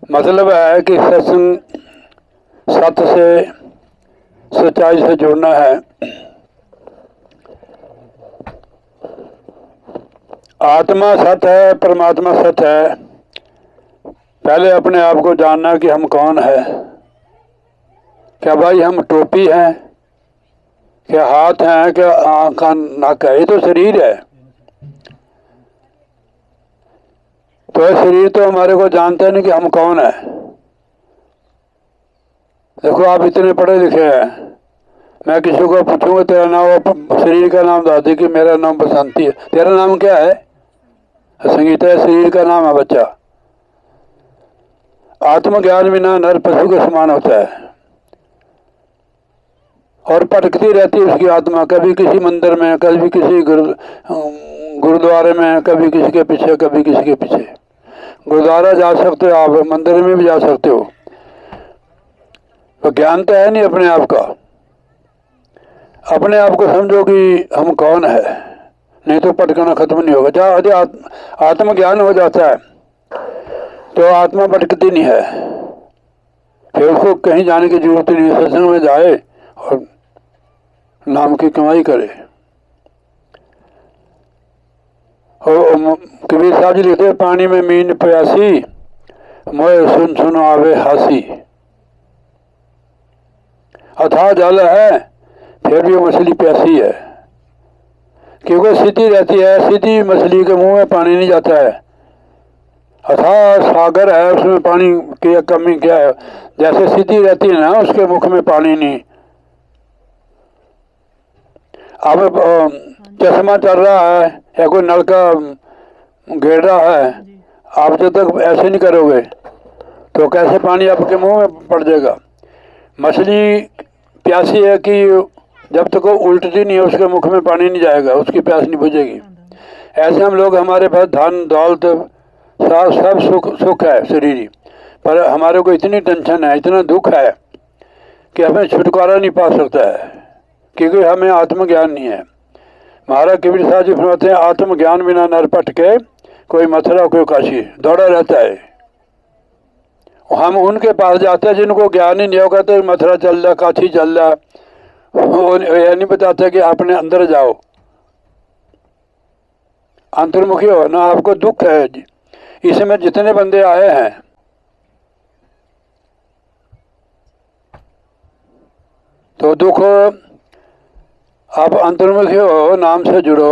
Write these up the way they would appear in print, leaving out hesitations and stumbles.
मतलब है कि सत्संग, सत्य से, सच्चाई से जुड़ना है। आत्मा सत्य है, परमात्मा सत्य है। पहले अपने आप को जानना कि हम कौन है। क्या भाई हम टोपी हैं, क्या हाथ हैं, क्या आँख नाक है? ये तो शरीर है। तो ये शरीर तो हमारे को जानता नहीं कि हम कौन है। देखो आप इतने पढ़े लिखे हैं, मैं किसी को पूछूंगा तेरा नाम, वो शरीर का नाम बता दे कि मेरा नाम बसंती है। तेरा नाम क्या है? संगीता है। शरीर का नाम है बच्चा। आत्मज्ञान बिना नर पशु के समान होता है और भटकती रहती है उसकी आत्मा, कभी किसी मंदिर में, कभी किसी गुरुद्वारे में, कभी किसी के पीछे, कभी किसी के पीछे। गुरुद्वारा जा सकते हो आप, मंदिर में भी जा सकते हो, तो ज्ञान तो है नहीं अपने आप का। अपने आप को समझो कि हम कौन है, नहीं तो भटकना खत्म नहीं होगा। जहाँ आत्मज्ञान हो जाता है तो आत्मा भटकती नहीं है, फिर उसको कहीं जाने की जरूरत नहीं है। सत्संग में जाए और नाम की कमाई करे। और कबीर साहब जी लिखते हैं, पानी में मीन प्यासी, मोए सुन सुन आवे हासी। अथाह जल है फिर भी वो मछली प्यासी है, क्योंकि सीधी रहती है। सीधी मछली के मुंह में पानी नहीं जाता है। अथाह सागर है, उसमें पानी की कमी क्या है? जैसे सीधी रहती है ना, उसके मुख में पानी नहीं। अब चश्मा चल रहा है या कोई नलका घेर रहा है, आप जब तक ऐसे नहीं करोगे तो कैसे पानी आपके मुंह में पड़ जाएगा? मछली प्यासी है कि जब तक वो उल्टती नहीं है उसके मुख में पानी नहीं जाएगा, उसकी प्यास नहीं बुझेगी। ऐसे हम लोग, हमारे पास धन दौलत सब सुख है शरीरी, पर हमारे को इतनी टेंशन है, इतना दुख है कि हमें छुटकारा नहीं पा सकता है, क्योंकि हमें आत्मज्ञान नहीं है। महाराज कबीर साहब जी फरमाते हैं, आत्मज्ञान बिना नर भटके, कोई मथुरा कोई काशी, दौड़ा रहता है। हम उनके पास जाते हैं जिनको ज्ञान ही नहीं होगा, तो मथुरा चल रहा, काशी चल रहा, वो यह नहीं बताता कि अपने अंदर जाओ, अंतर्मुखी हो ना। आपको दुख है, इसमें जितने बंदे आए हैं तो दुख, आप अंतर्मुखी हो, नाम से जुड़ो,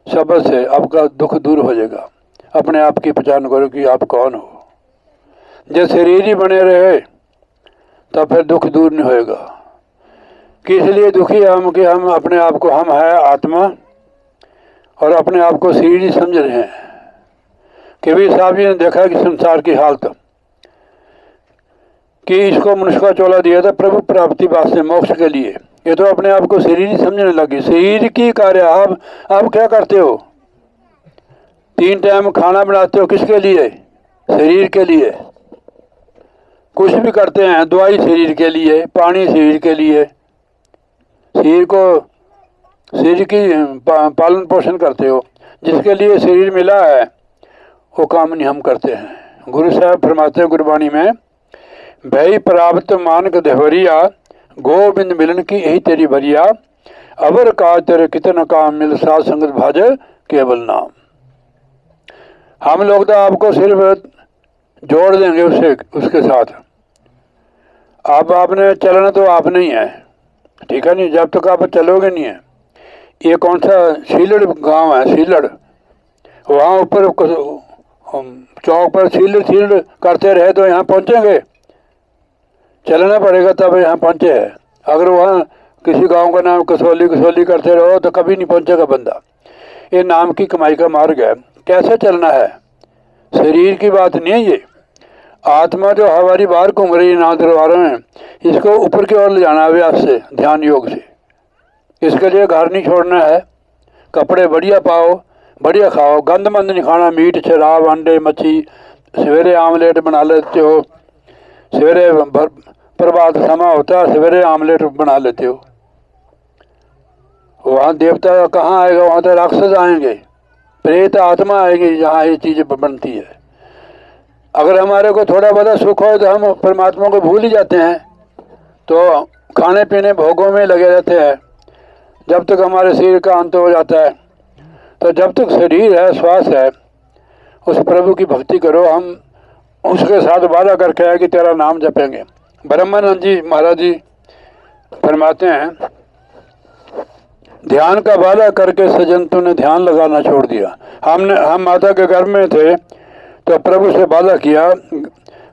शब्द से आपका दुख दूर हो जाएगा। अपने आप की पहचान करो कि आप कौन हो। जब शरीर ही बने रहे तो फिर दुख दूर नहीं होएगा। किस लिए दुखी हम कि हम अपने आप को, हम है आत्मा और अपने आप को शरीर ही समझ रहे हैं। कबीर साहब जी ने देखा कि संसार की हालत, कि इसको मनुष्य का चोला दिया था प्रभु प्राप्ति वास्ते, मोक्ष के लिए। ये तो अपने आप को शरीर ही समझने लगी। शरीर की कार्य आप क्या करते हो? 3 टाइम खाना बनाते हो, किसके लिए? शरीर के लिए। कुछ भी करते हैं, दवाई शरीर के लिए, पानी शरीर के लिए, शरीर को, शरीर की पालन पोषण करते हो। जिसके लिए शरीर मिला है वो काम नहीं हम करते हैं। गुरु साहब फरमाते हैं गुरबाणी में, भई प्राप्त मानक देवरिया, गोविंद मिलन की यही तेरी भरिया, अवर का तेरे कितन काम मिल, साध संगत भाज केवल नाम। हम लोग तो आपको सिर्फ जोड़ देंगे उसके साथ। आपने चलना तो आप नहीं है, ठीक है नहीं, जब तक आप चलोगे नहीं है। ये कौन सा सीलड़ गांव है? सीलड़, वहाँ ऊपर चौक पर सीलड़ करते रहे तो यहाँ पहुँचेंगे? चलना पड़ेगा तब यहाँ पहुँचे है। अगर वहाँ किसी गांव का नाम कसौली करते रहो तो कभी नहीं पहुँचेगा बंदा। ये नाम की कमाई का मार्ग है। कैसे चलना है? शरीर की बात नहीं है ये। आत्मा जो हमारी बाहर घूम रही है नाम दरबारों में, इसको ऊपर की ओर ले जाना है अभ्यास से, ध्यान योग से। इसके लिए घर नहीं छोड़ना है, कपड़े बढ़िया पाओ, बढ़िया खाओ, गंद मंद नहीं खाना, मीट शराब अंडे मच्छी। सवेरे आमलेट बना लेते हो, सवेरे प्रभात समय होता है, सवेरे आमलेट बना लेते हो। वहाँ देवता कहाँ आएगा? वहाँ तो राक्षस आएंगे, प्रेत आत्मा आएगी जहाँ ये चीज़ बनती है। अगर हमारे को थोड़ा बहुत सुख हो तो हम परमात्मा को भूल ही जाते हैं, तो खाने पीने भोगों में लगे रहते हैं जब तक हमारे शरीर का अंत हो जाता है। तो जब तक शरीर है, श्वास है, उस प्रभु की भक्ति करो। हम उसके साथ वादा करके है कि तेरा नाम जपेंगे। ब्रह्मानंद जी महाराज जी फरमाते हैं, ध्यान का वादा करके सजन तूने ध्यान लगाना छोड़ दिया। हम माता के गर्भ में थे तो प्रभु से वादा किया,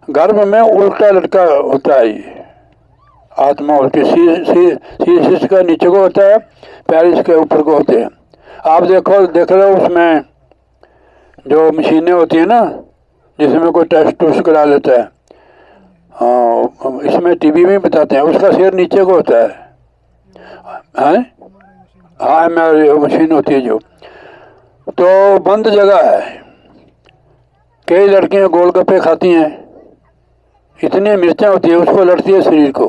गर्भ में उल्टा लटका होता है ये आत्मा, उल्टी शीश इसका नीचे को होता है, पैर इसके ऊपर को होते हैं। आप देख रहे हो उसमें जो मशीनें होती है ना, जिसमें कोई टेस्ट टूस्ट करा लेता है, हाँ इसमें टीवी में बताते हैं, उसका सिर नीचे को होता है। हाँ मशीन होती है जो, तो बंद जगह है। कई लड़कियां गोलगप्पे खाती हैं, इतनी मिर्चें होती है, उसको लड़ती है शरीर को।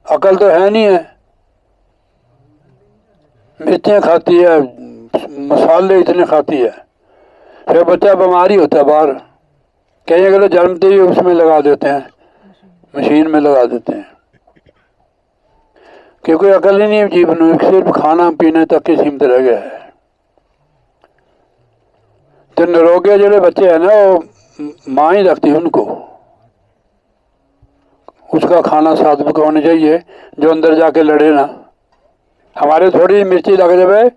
अकल तो है नहीं है, मिर्चें खाती है, मसाले इतने खाती है, फिर बच्चा बीमारी होता है बाहर। कई अगर जन्मते ही उसमें लगा देते हैं, मशीन में लगा देते हैं, क्योंकि अकल ही नहीं जीवन में, सिर्फ खाना पीने तक ही सीमित रह गया है। तो निरोगे जो बच्चे हैं ना, वो माँ ही रखती है उनको। उसका खाना सात्विक होना चाहिए जो अंदर जाके लड़े ना। हमारे थोड़ी मिर्ची लग जाए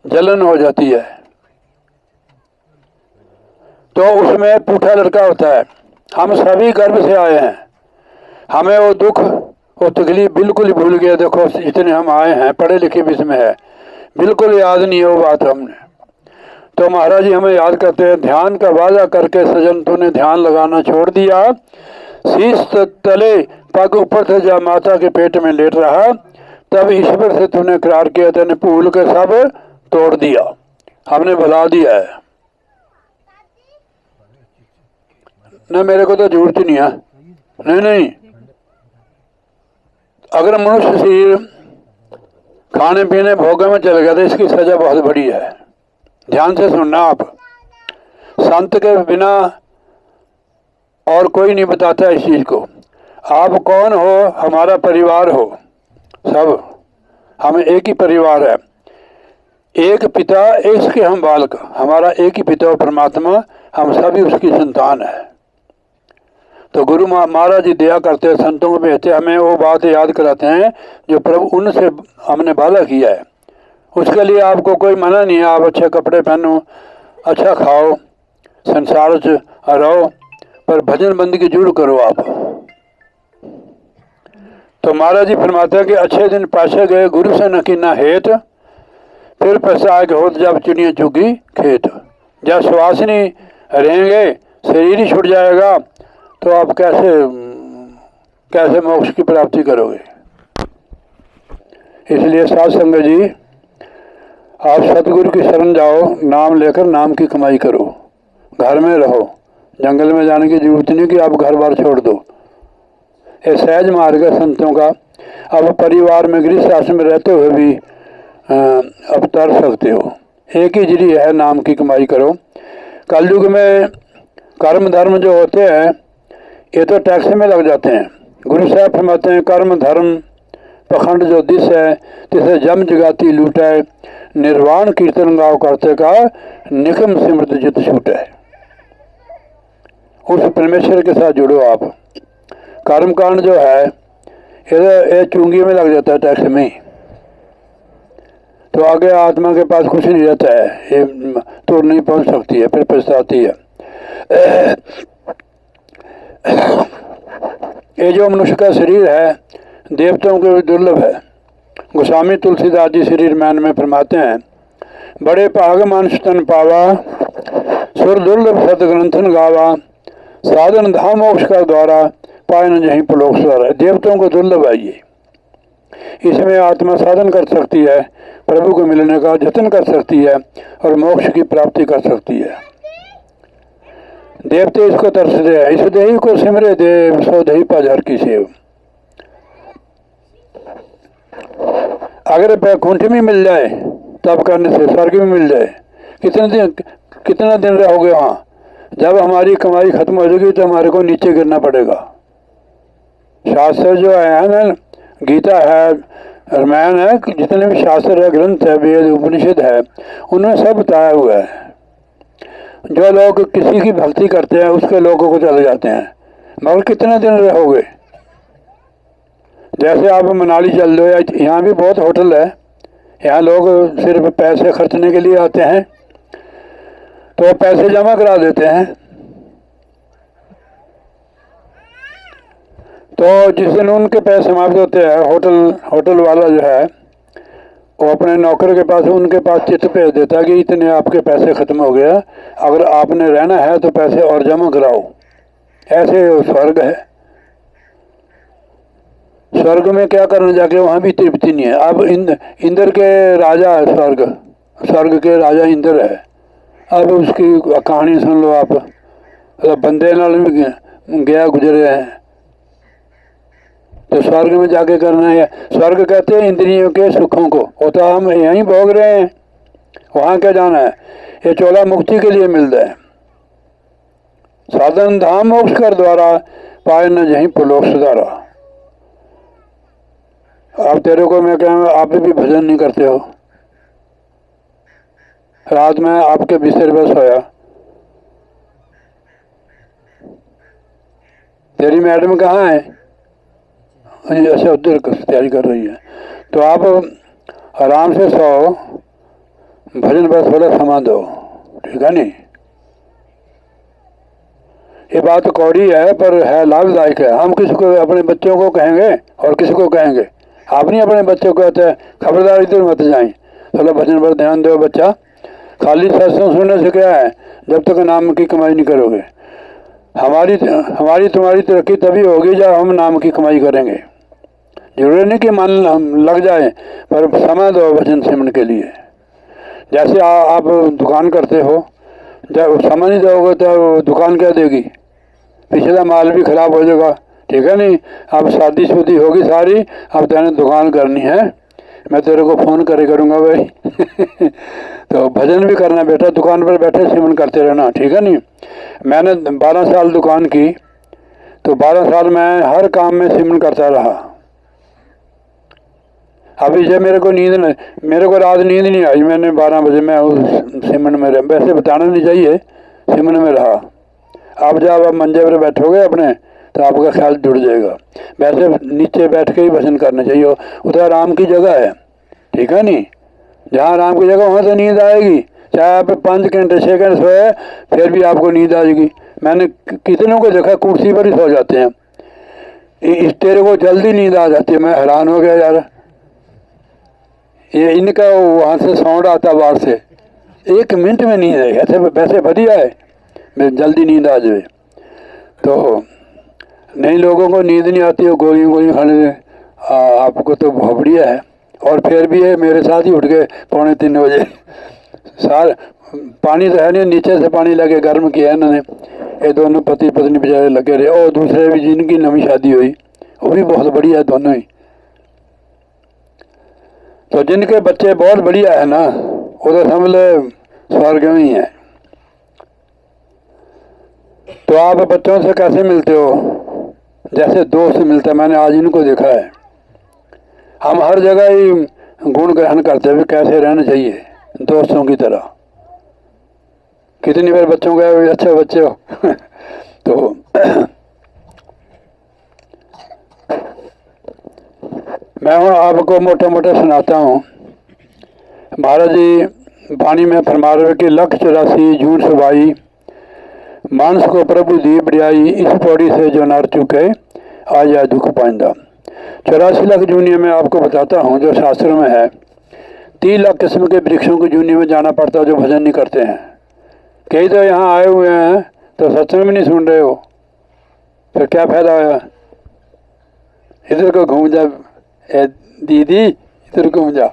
जलन हो जाती है, तो उसमें पूठा लड़का होता है। हम सभी गर्भ से आए हैं, हमें वो दुख वो तकलीफ बिल्कुल ही भूल गए। देखो इतने हम आए हैं, पढ़े लिखे भी इसमें है, बिल्कुल याद नहीं है वो बात हमने। तो महाराज जी हमें याद करते हैं, ध्यान का वादा करके सजन तूने ध्यान लगाना छोड़ दिया। शीश तले पग ऊपर से जब माता के पेट में लेट रहा, तब ईश्वर से तूने करार किया, तेने भूल के सब तोड़ दिया, हमने भुला दिया है ना। मेरे को तो जरूरत नहीं है, नहीं। अगर मनुष्य शरीर खाने पीने भोगे में चल गया तो इसकी सजा बहुत बड़ी है। ध्यान से सुनना आप, संत के बिना और कोई नहीं बताता इस चीज को। आप कौन हो, हमारा परिवार हो, सब हम एक ही परिवार है, एक पिता इसके हम बालक, हमारा एक ही पिता परमात्मा, हम सभी उसकी संतान है। तो गुरु महाराज जी दया करते हैं, संतों को भेजते, हमें वो बात याद कराते हैं जो प्रभु उनसे हमने वादा किया है। उसके लिए आपको कोई मना नहीं है, आप अच्छे कपड़े पहनो, अच्छा खाओ, संसार से रहो, पर भजन बंदगी जरूर करो आप। तो महाराज जी फरमाते हैं कि अच्छे दिन पाछे गए गुरु से न कीना हेत, फिर पछताए के होत जब चिड़िया चुगी खेत। जब श्वास नहीं रहेंगे, शरीर ही छूट जाएगा, तो आप कैसे मोक्ष की प्राप्ति करोगे। इसलिए साध संगत जी, आप सतगुरु की शरण जाओ, नाम लेकर नाम की कमाई करो, घर में रहो, जंगल में जाने की जरूरत नहीं कि आप घर बार छोड़ दो। ये सहज मार्ग है संतों का। अब परिवार में गृहस्थ आश्रम में रहते हुए भी अब तर सकते हो। एक ही जरिया है, नाम की कमाई करो। कलयुग में कर्म धर्म जो होते हैं ये तो टैक्स में लग जाते हैं। गुरु साहब फरमाते हैं, कर्म धर्म पखंड जो दिस है, तिसे जम जगाती लूटा है, निर्वाण कीर्तन गाँव करते का निकम सिमृत जित छूटे। उस परमेश्वर के साथ जुड़ो आप। कर्म कांड जो है ये चुंगी में लग जाता है, टैक्स में, तो आगे आत्मा के पास कुछ नहीं रहता है, ये तो नहीं पहुंच सकती है, फिर पछताती है। ये जो मनुष्य का शरीर है देवताओं के दुर्लभ है। गोस्वामी तुलसीदास जी शरीर मैन में फरमाते हैं, बड़े भाग मानुष तन पावा, सुर दुर्लभ सतग्रंथन गावा, साधन धाम मोक्ष का द्वारा, पाए न जहीं पुलोक स्वर है। देवताओं को दुर्लभ है ये, इसमें आत्मा साधन कर सकती है, प्रभु को मिलने का जतन कर सकती है और मोक्ष की प्राप्ति कर सकती है। देवते इसको तरसते हैं, इस देही को सिमरे देव, सो देही पाजर की सेव। अगर बैकुंठ में मिल जाए तब करने से स्वर्ग में मिल जाए, कितना दिन रहोगे वहाँ, जब हमारी कमाई खत्म हो जाएगी तो हमारे को नीचे गिरना पड़ेगा। शास्त्र जो है ना, गीता है, रामायण है, जितने भी शास्त्र है, ग्रंथ है, वेद उपनिषद है, उनमें सब बताया हुआ है। जो लोग किसी की भक्ति करते हैं उसके लोगों को चले जाते हैं, मगर कितने दिन रहोगे। जैसे आप मनाली चल लो, या यहाँ भी बहुत होटल है, यहाँ लोग सिर्फ पैसे खर्चने के लिए आते हैं, तो पैसे जमा करा देते हैं। तो जिस दिन उनके पैसे समाप्त होते हैं, होटल वाला जो है वो अपने नौकर के पास, उनके पास चिट्ठी भेज देता है कि इतने आपके पैसे ख़त्म हो गया, अगर आपने रहना है तो पैसे और जमा कराओ। ऐसे स्वर्ग है। स्वर्ग में क्या करने जाके, वहाँ भी तृप्ति नहीं है। अब इंद्र के राजा है, स्वर्ग के राजा इंद्र है। अब उसकी कहानी सुन लो आप। बंदे नाल भी गया गुजरे हैं, तो स्वर्ग में जाके करना है। स्वर्ग कहते हैं इंद्रियों के सुखों को, वो तो हम यहीं भोग रहे हैं, वहाँ क्या जाना है। ये चोला मुक्ति के लिए मिलता है। साधन धाम मोक्ष कर द्वारा, पाए न जहीं पुलोक सुधारा। अब तेरे को मैं कहूँ, आप भी भजन नहीं करते हो। रात में आपके बिस्तर पर सोया, तेरी मैडम कहाँ है, ऐसे उधर तैयारी कर रही है, तो आप आराम से सो, भजन पर थोड़ा समय दो, ठीक है नहीं। ये बात कौड़ी है पर है लाभदायक है। हम किसी को, अपने बच्चों को कहेंगे और किसी को कहेंगे, आप नहीं अपने बच्चों को कहते हैं खबरदार इधर मत जाएं, थोड़ा भजन पर ध्यान दो बच्चा। खाली सत्संग सुनने से क्या है, जब तक नाम की कमाई नहीं करोगे। हमारी तुम्हारी तरक्की तभी होगी जब हम नाम की कमाई करेंगे। जरूरी नहीं कि मन लग जाए, पर समय दो भजन सिमरन के लिए। जैसे आप दुकान करते हो, जब समय नहीं दोगे तो दुकान क्या देगी, पिछला माल भी खराब हो जाएगा, ठीक है नहीं। अब शादी शुदी होगी सारी, अब तेने दुकान करनी है, मैं तेरे को फ़ोन करे करूँगा भाई तो भजन भी करना बेटा, दुकान पर बैठे सिमरन करते रहना, ठीक है नहीं। मैंने 12 साल दुकान की, तो 12 साल मैं हर काम में सिमरन करता रहा। अभी जब मेरे को रात नींद नहीं आई, मैंने 12 बजे मैं उस सिमरन में रहा। वैसे बताना नहीं चाहिए, सिमरन में रहा। आप जब आप मंजे पर बैठोगे अपने, तो आपका ख्याल जुड़ जाएगा। वैसे नीचे बैठ के ही भजन करना चाहिए, उधर आराम की जगह है, ठीक है नहीं। जहाँ आराम की जगह वहाँ से नींद आएगी, चाहे आप 5 घंटे 6 घंटे सोए, फिर भी आपको नींद आएगी। मैंने कितनों को देखा कुर्सी पर ही सो जाते हैं, इस तेरे को जल्दी नींद आ जाती है। मैं हैरान हो गया यार, ये इनका वहाँ से साउंड आता बाहर से, 1 मिनट में नींद है। ऐसे वैसे बढ़िया है, मैं जल्दी नींद आ जाए। तो नई लोगों को नींद नहीं आती है, गोली खाने से, आपको तो बहुत बढ़िया है। और फिर भी है, मेरे साथ ही उठ गए 2:45 बजे। सार पानी तो है नहीं, नीचे से पानी लगे गर्म किया इन्होंने। ये दोनों पति पत्नी बेचारे लगे रहे, और दूसरे भी जिनकी नवी शादी हुई, वो भी बहुत बढ़िया है दोनों ही। तो जिनके बच्चे बहुत बढ़िया है ना, वो तो समझ लो स्वर्ग में ही है। तो आप बच्चों से कैसे मिलते हो, जैसे दोस्त मिलते हैं। मैंने आज इनको देखा है, हम हर जगह ही गुण ग्रहण करते हुए कैसे रहना चाहिए दोस्तों की तरह। कितनी बार बच्चों के अच्छे बच्चे हो तो मैं आपको मोटा मोटा सुनाता हूँ। महाराज जी वाणी में फरमा रहे कि 184 जून सुबाई, मानस को प्रभु दी बढ़ियाई, इस पौड़ी से जो नर चुके आ जाए दुख पाइंदा। 84 लाख जूनियों में आपको बताता हूँ, जो शास्त्रों में है। 3 लाख किस्म के वृक्षों की जूनी में जाना पड़ता है जो भजन नहीं करते हैं। कई तो यहाँ आए हुए हैं तो सत्संग भी नहीं सुन रहे हो, फिर क्या फायदा होया। इधर को घूम जा दीदी, इधर घूम जा।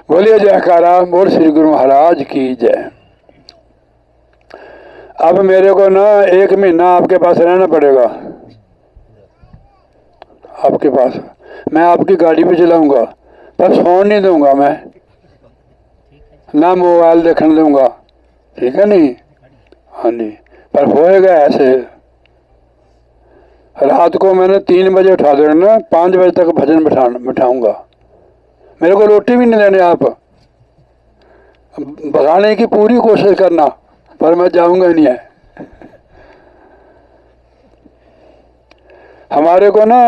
बोलिए जयकारा, बोल श्री गुरु महाराज की जय। अब मेरे को ना 1 महीना आपके पास रहना पड़ेगा, आपके पास। मैं आपकी गाड़ी भी चलाऊंगा, पर फोन नहीं दूंगा मैं, ना मोबाइल देखने दूंगा, ठीक है नहीं। हाँ जी, पर होएगा ऐसे। रात को मैंने 3 बजे उठा देना, 5 बजे तक भजन बिठाऊंगा। मेरे को रोटी भी नहीं देने आप, भगाने की पूरी कोशिश करना, पर मैं जाऊंगा नहीं है। हमारे को ना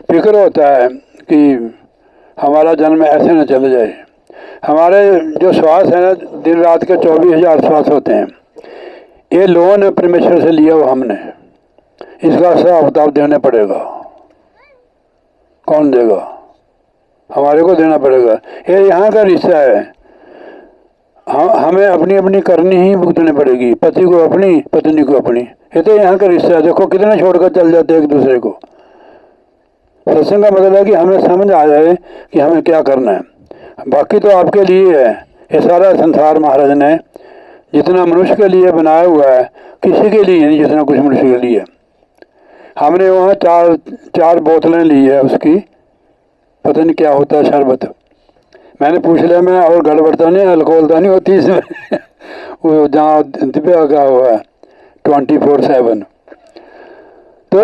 फिक्र होता है कि हमारा जन्म ऐसे न चले जाए। हमारे जो श्वास है ना, दिन रात के 24,000 श्वास होते हैं। ये लोन है परमेश्वर से लिया हुआ हमने, इसका हिसाब किताब देना पड़ेगा। कौन देगा? हमारे को देना पड़ेगा। ये यहाँ का रिश्ता है। हमें अपनी अपनी करनी ही भुगतनी पड़ेगी, पति को अपनी, पत्नी को अपनी। ये तो यहाँ का रिश्ता है। देखो कितने छोड़कर चल जाते हैं एक दूसरे को। सत्संग का मतलब है कि हमें समझ आ जाए कि हमें क्या करना है। बाकी तो आपके लिए है। ये सारा संसार महाराज ने जितना मनुष्य के लिए बनाया हुआ है, किसी के लिए नहीं जितना कुछ मनुष्य के लिए। हमने वहाँ चार बोतलें ली है उसकी, पता नहीं क्या होता है, शरबत। मैंने पूछ लिया, मैं और गड़बड़ता नहीं, अल्कोहल तो नहीं होती इसमें वो जहाँ दिव्या का हुआ है 24/7। तो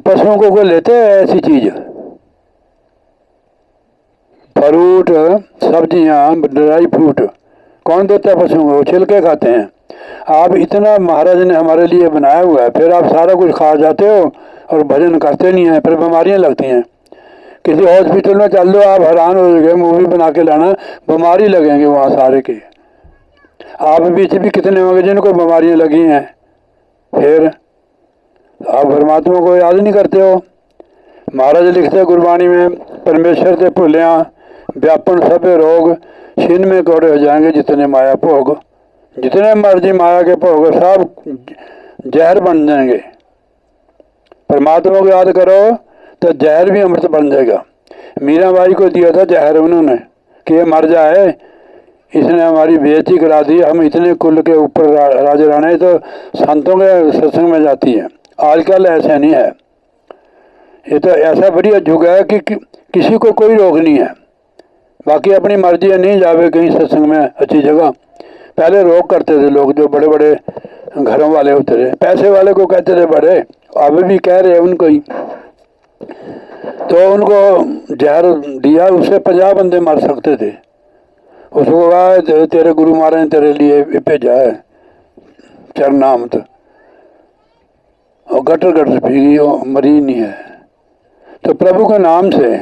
पशुओं को लेते हैं ऐसी चीज, फ्रूट, सब्जियां, ड्राई फ्रूट कौन देता है पशुओं को? छिलके खाते हैं। आप इतना महाराज ने हमारे लिए बनाया हुआ है, फिर आप सारा कुछ खा जाते हो और भजन करते नहीं है, फिर बीमारियां लगती हैं। किसी हॉस्पिटल में चल दो, आप हैरान हो जाएंगे, मूवी बना के लाना, बीमारी लगेंगे वहाँ सारे के। आप बीच भी कितने होंगे जिनको बीमारियां लगी हैं, फिर आप परमात्मा को याद नहीं करते हो। महाराज लिखते गुरबाणी में, परमेश्वर से भूलिया व्यापन सभे रोग, छिन में कौड़े हो जाएंगे जितने माया भोग। जितने मर्जी माया के भोग सब जहर बन जाएंगे। परमात्मा को याद करो तो जहर भी अमृत बन जाएगा। मीराबाई को दिया था जहर उन्होंने कि ये मर जाए, इसने हमारी बेइज्जती करा दी। हम इतने कुल के ऊपर राज राणे, तो संतों के सत्संग में जाती है। आजकल ऐसा नहीं है। ये तो ऐसा बढ़िया युग है कि किसी को कोई रोक नहीं है। बाकी अपनी मर्जी है, नहीं जावे कहीं सत्संग में अच्छी जगह। पहले रोक करते थे लोग, जो बड़े बड़े घरों वाले होते थे, पैसे वाले को कहते थे बड़े, अब भी कह रहे हैं उनको ही। तो उनको जहर दिया, उससे 50 बंदे मर सकते थे। उसको कहा तेरे गुरु महाराज ने तेरे लिए भेजा है चरनामत, और गटर गटर पी, मरी नहीं है। तो प्रभु के नाम से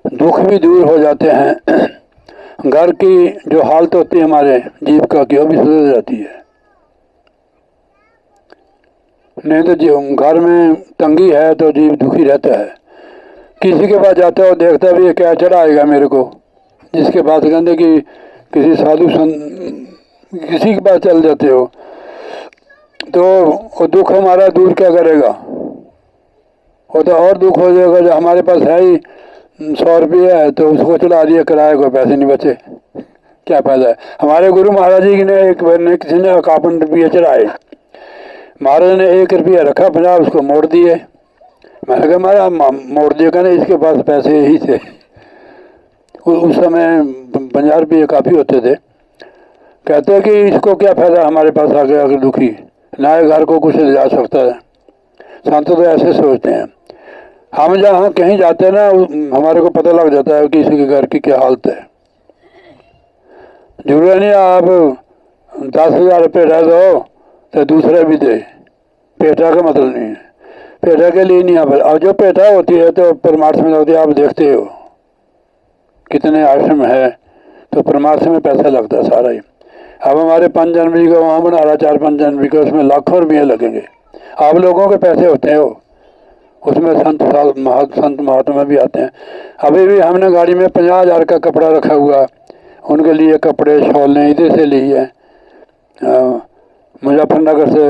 दुख भी दूर हो जाते हैं। घर की जो हालत होती है हमारे जीविका की, वो भी सुधर जाती है। नहीं तो जो घर में तंगी है तो जीव दुखी रहता है। किसी के पास जाता हो, देखता भी ये क्या चढ़ाएगा मेरे को। जिसके पास कहते कि किसी साधु किसी के पास चल जाते हो तो वो दुख हमारा दूर क्या करेगा? वो तो और दुख हो जाएगा। जो हमारे पास है ही 100 रुपये है तो उसको चढ़ा दिया, किराए को पैसे नहीं बचे, क्या फायदा है? हमारे गुरु महाराज जी ने एक बार ने किसी ने 51 रुपये चढ़ाए, महाराज ने 1 रुपया रखा, 50 उसको मोड़ दिए। मैंने कहा महाराज मोड़ दिए, कहने इसके पास पैसे ही थे। उस समय 50 रुपये काफ़ी होते थे। कहते हैं कि इसको क्या फायदा, हमारे पास आ गया अगर दुखी, ना घर को कुछ ले जा सकता है। संत तो ऐसे सोचते हैं। हम जहाँ कहीं जाते हैं ना, हमारे को पता लग जाता है कि किसी के घर की क्या हालत है। जरूरी नहीं आप 10,000 रुपये रह दो तो दूसरा भी दे, पेटा का मतलब नहीं है। पेटा के लिए नहीं, अब जो पेटा होती है तो परमार्थ में लगती है। आप देखते हो कितने आश्रम है, तो परमार्थ में पैसा लगता है सारा ही। अब हमारे 5 जनवरी का वहाँ बना रहा, 4-5 जनवरी का, उसमें लाखों रुपये लगेंगे। आप लोगों के पैसे होते हैं वो, उसमें संत महात्मा भी आते हैं। अभी भी हमने गाड़ी में 50,000 का कपड़ा रखा हुआ, उनके लिए कपड़े शॉलें इधर से ली है, मुजफ्फरनगर से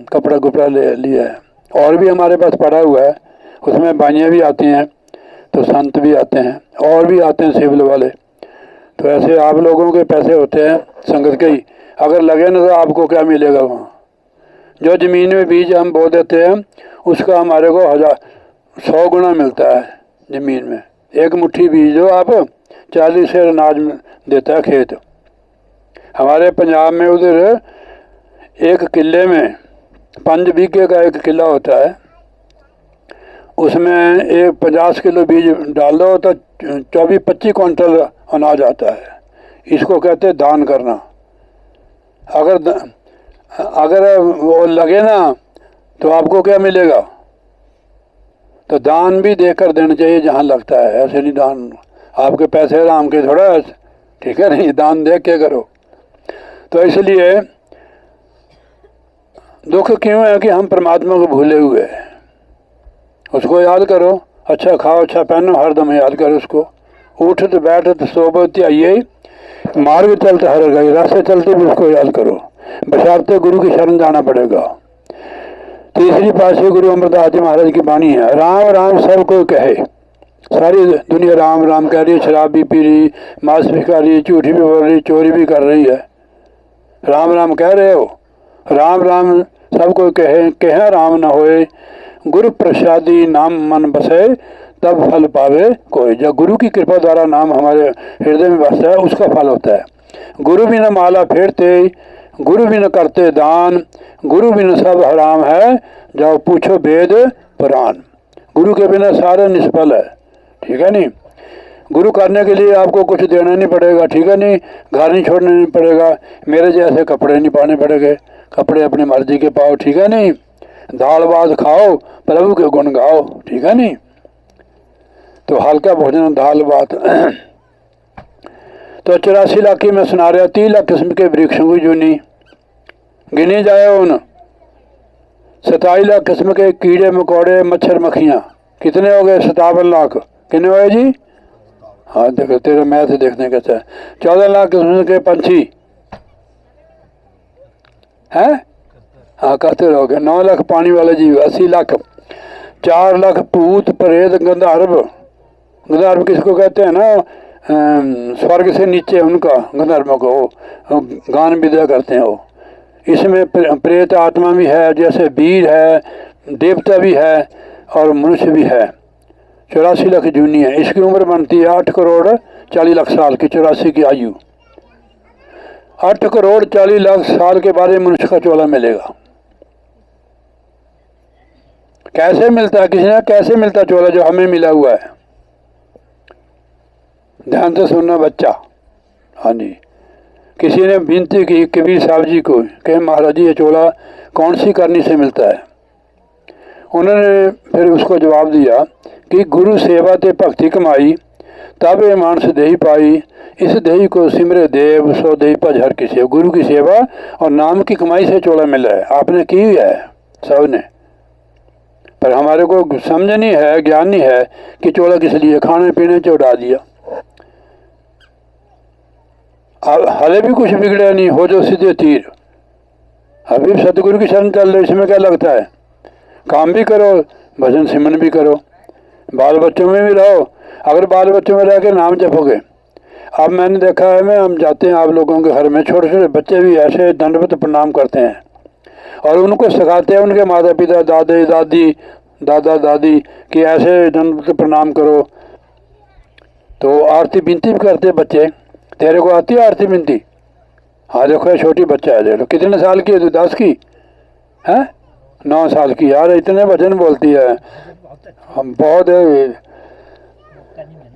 कपड़ा गुपड़ा ले लिया है। और भी हमारे पास पड़ा हुआ है, उसमें बाइयाँ भी आती हैं, तो संत भी आते हैं, और भी आते हैं सिविल वाले। तो ऐसे आप लोगों के पैसे होते हैं संगत के ही। अगर लगे ना तो आपको क्या मिलेगा? वहाँ जो ज़मीन में बीज हम बो देते हैं, उसका हमारे को 100 गुना मिलता है। ज़मीन में एक मुट्ठी बीज दो आप, 40 से अनाज देता है खेत। हमारे पंजाब में उधर एक किले में 5 बीघे का एक किला होता है, उसमें एक 50 किलो बीज डाल दो तो 24-25 क्विंटल अनाज आता है। इसको कहते हैं दान करना। अगर वो लगे ना तो आपको क्या मिलेगा? तो दान भी देकर देना चाहिए जहाँ लगता है। ऐसे नहीं दान आपके पैसे राम के थोड़ा, ठीक है नहीं, दान देख के करो। तो इसलिए दुख क्यों है कि हम परमात्मा को भूले हुए हैं। उसको याद करो, अच्छा खाओ अच्छा पहनो, हरदम याद करो उसको। उठत बैठत सोबत यही मार्ग चलते हर गई, रास्ते चलते भी उसको याद करो। बशर्ते गुरु की शरण जाना पड़ेगा। तीसरी पातशाही गुरु अमरदास जी महाराज की वाणी है, राम राम सब कोई कहे। सारी दुनिया राम राम कह रही है, शराब भी पी रही, मांस भी खा रही है, झूठी भी बोल रही, चोरी भी कर रही है। राम राम कह रहे हो, राम राम सब कोई कहे राम न होए, गुरु प्रसादी नाम मन बसे, तब फल पावे कोई। जब गुरु की कृपा द्वारा नाम हमारे हृदय में बसता है उसका फल होता है। गुरु भी न माला फेरते, गुरु भी न करते दान, गुरु बिना सब हराम है, जब पूछो वेद पुराण। गुरु के बिना सारे निष्फल है, ठीक है नहीं। गुरु करने के लिए आपको कुछ देना नहीं पड़ेगा, ठीक है नहीं। घर नहीं छोड़ना नहीं पड़ेगा, मेरे जैसे कपड़े नहीं पाने पड़ेंगे, कपड़े अपनी मर्जी के पाओ, ठीक है नहीं। दाल भात खाओ, प्रभु के गुण गाओ, ठीक है नहीं। तो हल्का भोजन दाल भात। तो 84 लाख की मैं सुना रहा, 30 लाख किस्म के वृक्षों की जूनी गिनी जाए उन, 27 लाख किस्म के कीड़े मकोड़े मच्छर मक्खियाँ, कितने हो गए? 57 लाख। कितने हुए जी? हाँ देखो तेरा मैथ देखने कैसा है। 14 लाख किस्म के पंछी हैं, हाँ कहते रहोगे। 9 लाख पानी वाले जीव, 80 लाख। 4 लाख भूत प्रेत गंधर्व। गंधर्व किसको कहते हैं ना, स्वर्ग से नीचे उनका गंधर्व को गान विद्या करते हैं वो। इसमें प्रेत आत्मा भी है, जैसे वीर है, देवता भी है और मनुष्य भी है। 84 लाख जूनी है। इसकी उम्र बनती है 8 करोड़ 40 लाख साल की, 84 की आयु। 8 करोड़ 40 लाख साल के बाद मनुष्य का चोला मिलेगा। कैसे मिलता है? किसी ने कैसे मिलता चोला जो हमें मिला हुआ है? ध्यान से सुनना बच्चा। हाँ जी, किसी ने विनती की कबीर साहब जी को कि महाराज जी ये चोला कौन सी करनी से मिलता है? उन्होंने फिर उसको जवाब दिया कि गुरु सेवा ते भक्ति कमाई, तब ये मानस देही पाई, इस देही को सिमरे देव, सो देही भज हर किसी। गुरु की सेवा और नाम की कमाई से चोला मिला है। आपने की है सब ने, पर हमारे को समझ नहीं है, ज्ञान नहीं है कि चोला किस लिए, खाने पीने से उड़ा दिया। हले भी कुछ बिगड़ा नहीं, हो जो सीधे तीर। अभी सतगुरु की शरण चल रहे, इसमें क्या लगता है? काम भी करो, भजन सिमरन भी करो, बाल बच्चों में भी रहो। अगर बाल बच्चों में रह के नाम जपोगे, अब मैंने देखा है, मैं हम जाते हैं आप लोगों के घर में, छोटे छोटे बच्चे भी ऐसे दंडवत प्रणाम करते हैं और उनको सिखाते हैं उनके माता पिता, दादा दादी कि ऐसे दंडवत प्रणाम करो। तो आरती विनती भी करते बच्चे। तेरे को आती है आरती विनती? हाँ देखो ये छोटी बच्चा है, देख लो कितने साल की है तू? 10 की है? 9 साल की। यार इतने भजन बोलती है, हम बहुत है।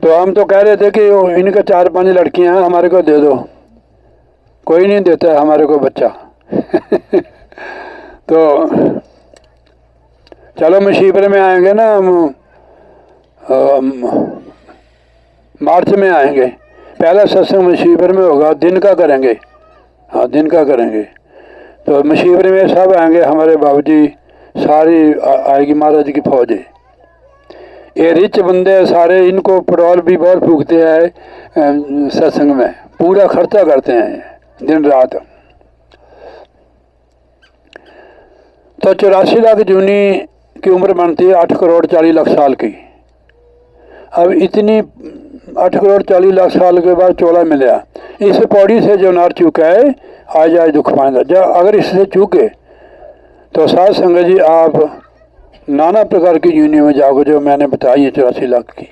तो हम तो कह रहे थे कि इनका 4-5 लड़कियां हैं, हमारे को दे दो। कोई नहीं देता है हमारे को बच्चा। तो चलो मशीपर में आएंगे ना हम, मार्च में आएंगे। पहला सत्संग मशीपर में होगा, दिन का करेंगे। हाँ दिन का करेंगे। तो मशीपर में सब आएंगे, हमारे बाबूजी सारी आएगी, महाराज की फौज है। ये रिच बंदे सारे, इनको पेट्रोल भी बहुत फूकते हैं सत्संग में, पूरा खर्चा करते हैं दिन रात। तो 84 लाख जूनी की उम्र बनती है 8 करोड़ 40 लाख साल की। अब इतनी 8 करोड़ 40 लाख साल के बाद चोला मिला। इस पौड़ी से जो नार चूका है, आज आज दुख पाएगा। जब अगर इससे चूके तो साथ संगत जी आप नाना प्रकार की यूनियन में जाओगे, जो मैंने बताई है 84 लाख की।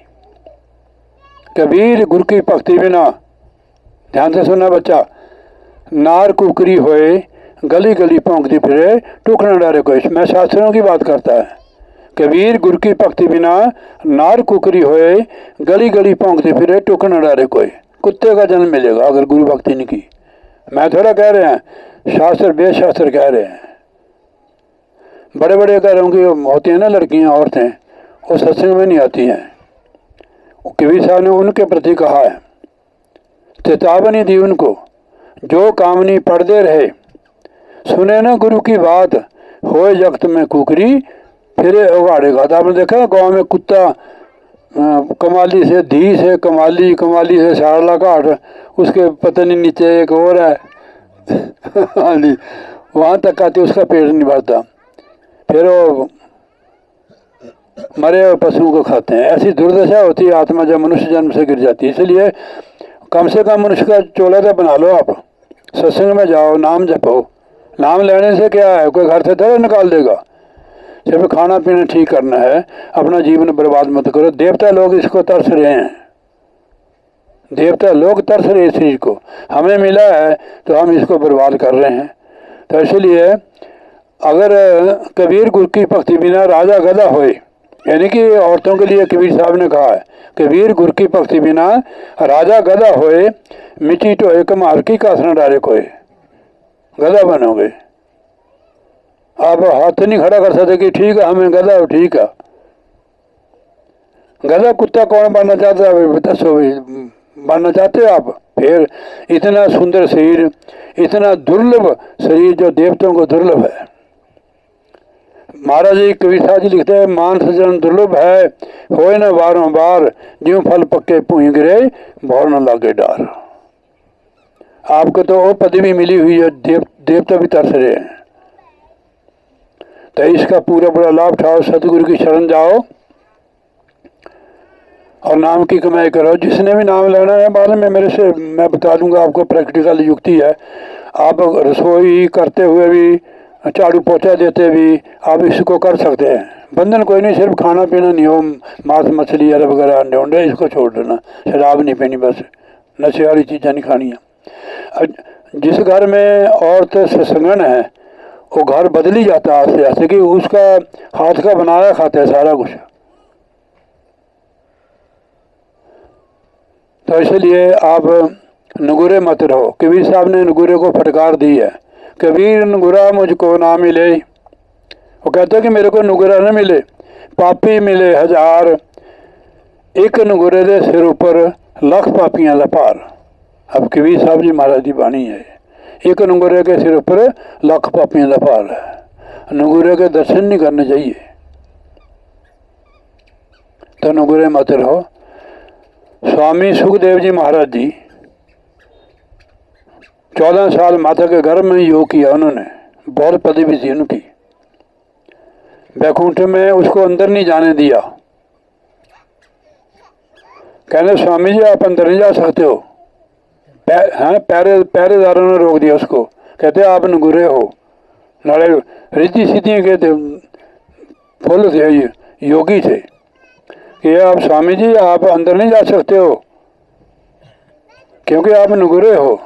कबीर गुरु की भक्ति बिना, ध्यान से सुनना बच्चा, नार कुकरी होए गली गली भौंकती फिरे टुक न डारे कोई। मैं शास्त्रों की बात करता है। कबीर गुरु की भक्ति बिना नार कुकरी होए, गली गली भौंकती फिरे टुक न डारे कोई। कुत्ते का जन्म मिलेगा अगर गुरु भक्ति नहीं की। मैं थोड़ा कह रहे हैं, शास्त्र वेद शास्त्र कह रहे हैं। बड़े बड़े घरों की होती हैं ना लड़कियां औरतें, वो सत्संग में नहीं आती हैं। कबीर साहब ने उनके प्रति कहा है, चेतावनी दी उनको, जो कामनी पढ़ते रहे, सुने ना गुरु की बात, होए जगत में कुकरी फिरे उगाड़ेगा। तो आपने देखा गांव में कुत्ता कमाली से धी से कमाली, कमाली से शारला घाट, उसके पता नहीं नीचे एक और है हाँ जी, वहाँ तक आती उसका पेट नहीं भरता, फिर वो मरे हुए पशुओं को खाते हैं। ऐसी दुर्दशा होती है आत्मा जब मनुष्य जन्म से गिर जाती है। इसलिए कम से कम मनुष्य का चोला तो बना लो आप, सत्संग में जाओ, नाम जपो। नाम लेने से क्या है, कोई घर से थोड़ा निकाल देगा। सिर्फ खाना पीना ठीक करना है, अपना जीवन बर्बाद मत करो। देवता लोग इसको तरस रहे हैं, देवता लोग तरस रहे इस चीज़ को। हमें मिला है तो हम इसको बर्बाद कर रहे हैं। तो इसलिए अगर कबीर गुरु की भक्ति बिना राजा गधा होए, यानी कि औरतों के लिए कबीर साहब ने कहा है, कबीर गुरु की भक्ति बिना राजा गधा होए, मिट्टी टोए कमार की कासना डारे कोई। गधा बनोगे, आप हाथ नहीं खड़ा कर सकते कि ठीक है हमें गधा हो, ठीक है। गधा कुत्ता कौन बनना चाहता है, दसो बनना चाहते हो आप? फिर इतना सुंदर शरीर, इतना दुर्लभ शरीर जो देवताओं को दुर्लभ है। महाराज जी कबीर साहब जी लिखते हैं, मान सजन दुर्लभ है, होए न बारों बार, ज्यों फल पक्के पुई गिरे, भौर न लागे डार। आपको तो वो पदवी मिली हुई है, देवता भी तरस रहे हैं। तो इसका पूरा पूरा लाभ उठाओ, सतगुरु की शरण जाओ और नाम की कमाई करो। जिसने भी नाम लेना है बाद में मेरे से मैं बता दूंगा आपको, प्रैक्टिकल युक्ति है। आप रसोई करते हुए भी, झाड़ू पोछा देते भी आप इसको कर सकते हैं। बंधन कोई नहीं, सिर्फ खाना पीना नहीं हो, मांस मछली अरब वगैरह अंडे उंडे इसको छोड़ देना, शराब नहीं पीनी, बस नशे वाली चीज़ें नहीं खानी है। जिस घर में औरत सत्संगन है वो घर बदल ही जाता है आस्ते आस्ते, कि उसका हाथ का बनाया खाता है सारा कुछ। तो इसलिए आप नगुरे मत रहो। कबीर साहब ने नगुरे को फटकार दी है, कबीर नगुरा मुझको ना मिले। वो कहते हैं कि मेरे को नगुरा न मिले, पापी मिले हजार, एक नगुरे दे सिर ऊपर लख पापियां दा भार। अब कबीर साहब जी महाराज की बाणी है, एक नगुरे के सिर ऊपर लख पापियां दा भार है। नगुरे के दर्शन नहीं करने चाहिए, तो नगुरे मत रहो। स्वामी सुखदेव जी महाराज जी 14 साल माता के गर्भ में योग किया उन्होंने, बहुत पदवी थी उनकी। बैकुंठ में उसको अंदर नहीं जाने दिया, कहने स्वामी जी आप अंदर नहीं जा सकते हो। पहरेदारों ने रोक दिया उसको, कहते आप नगुरे हो। नाले रिद्धि सिद्धि के थे, फुल थे, योगी थे, कि आप स्वामी जी आप अंदर नहीं जा सकते हो क्योंकि आप नगुरे हो।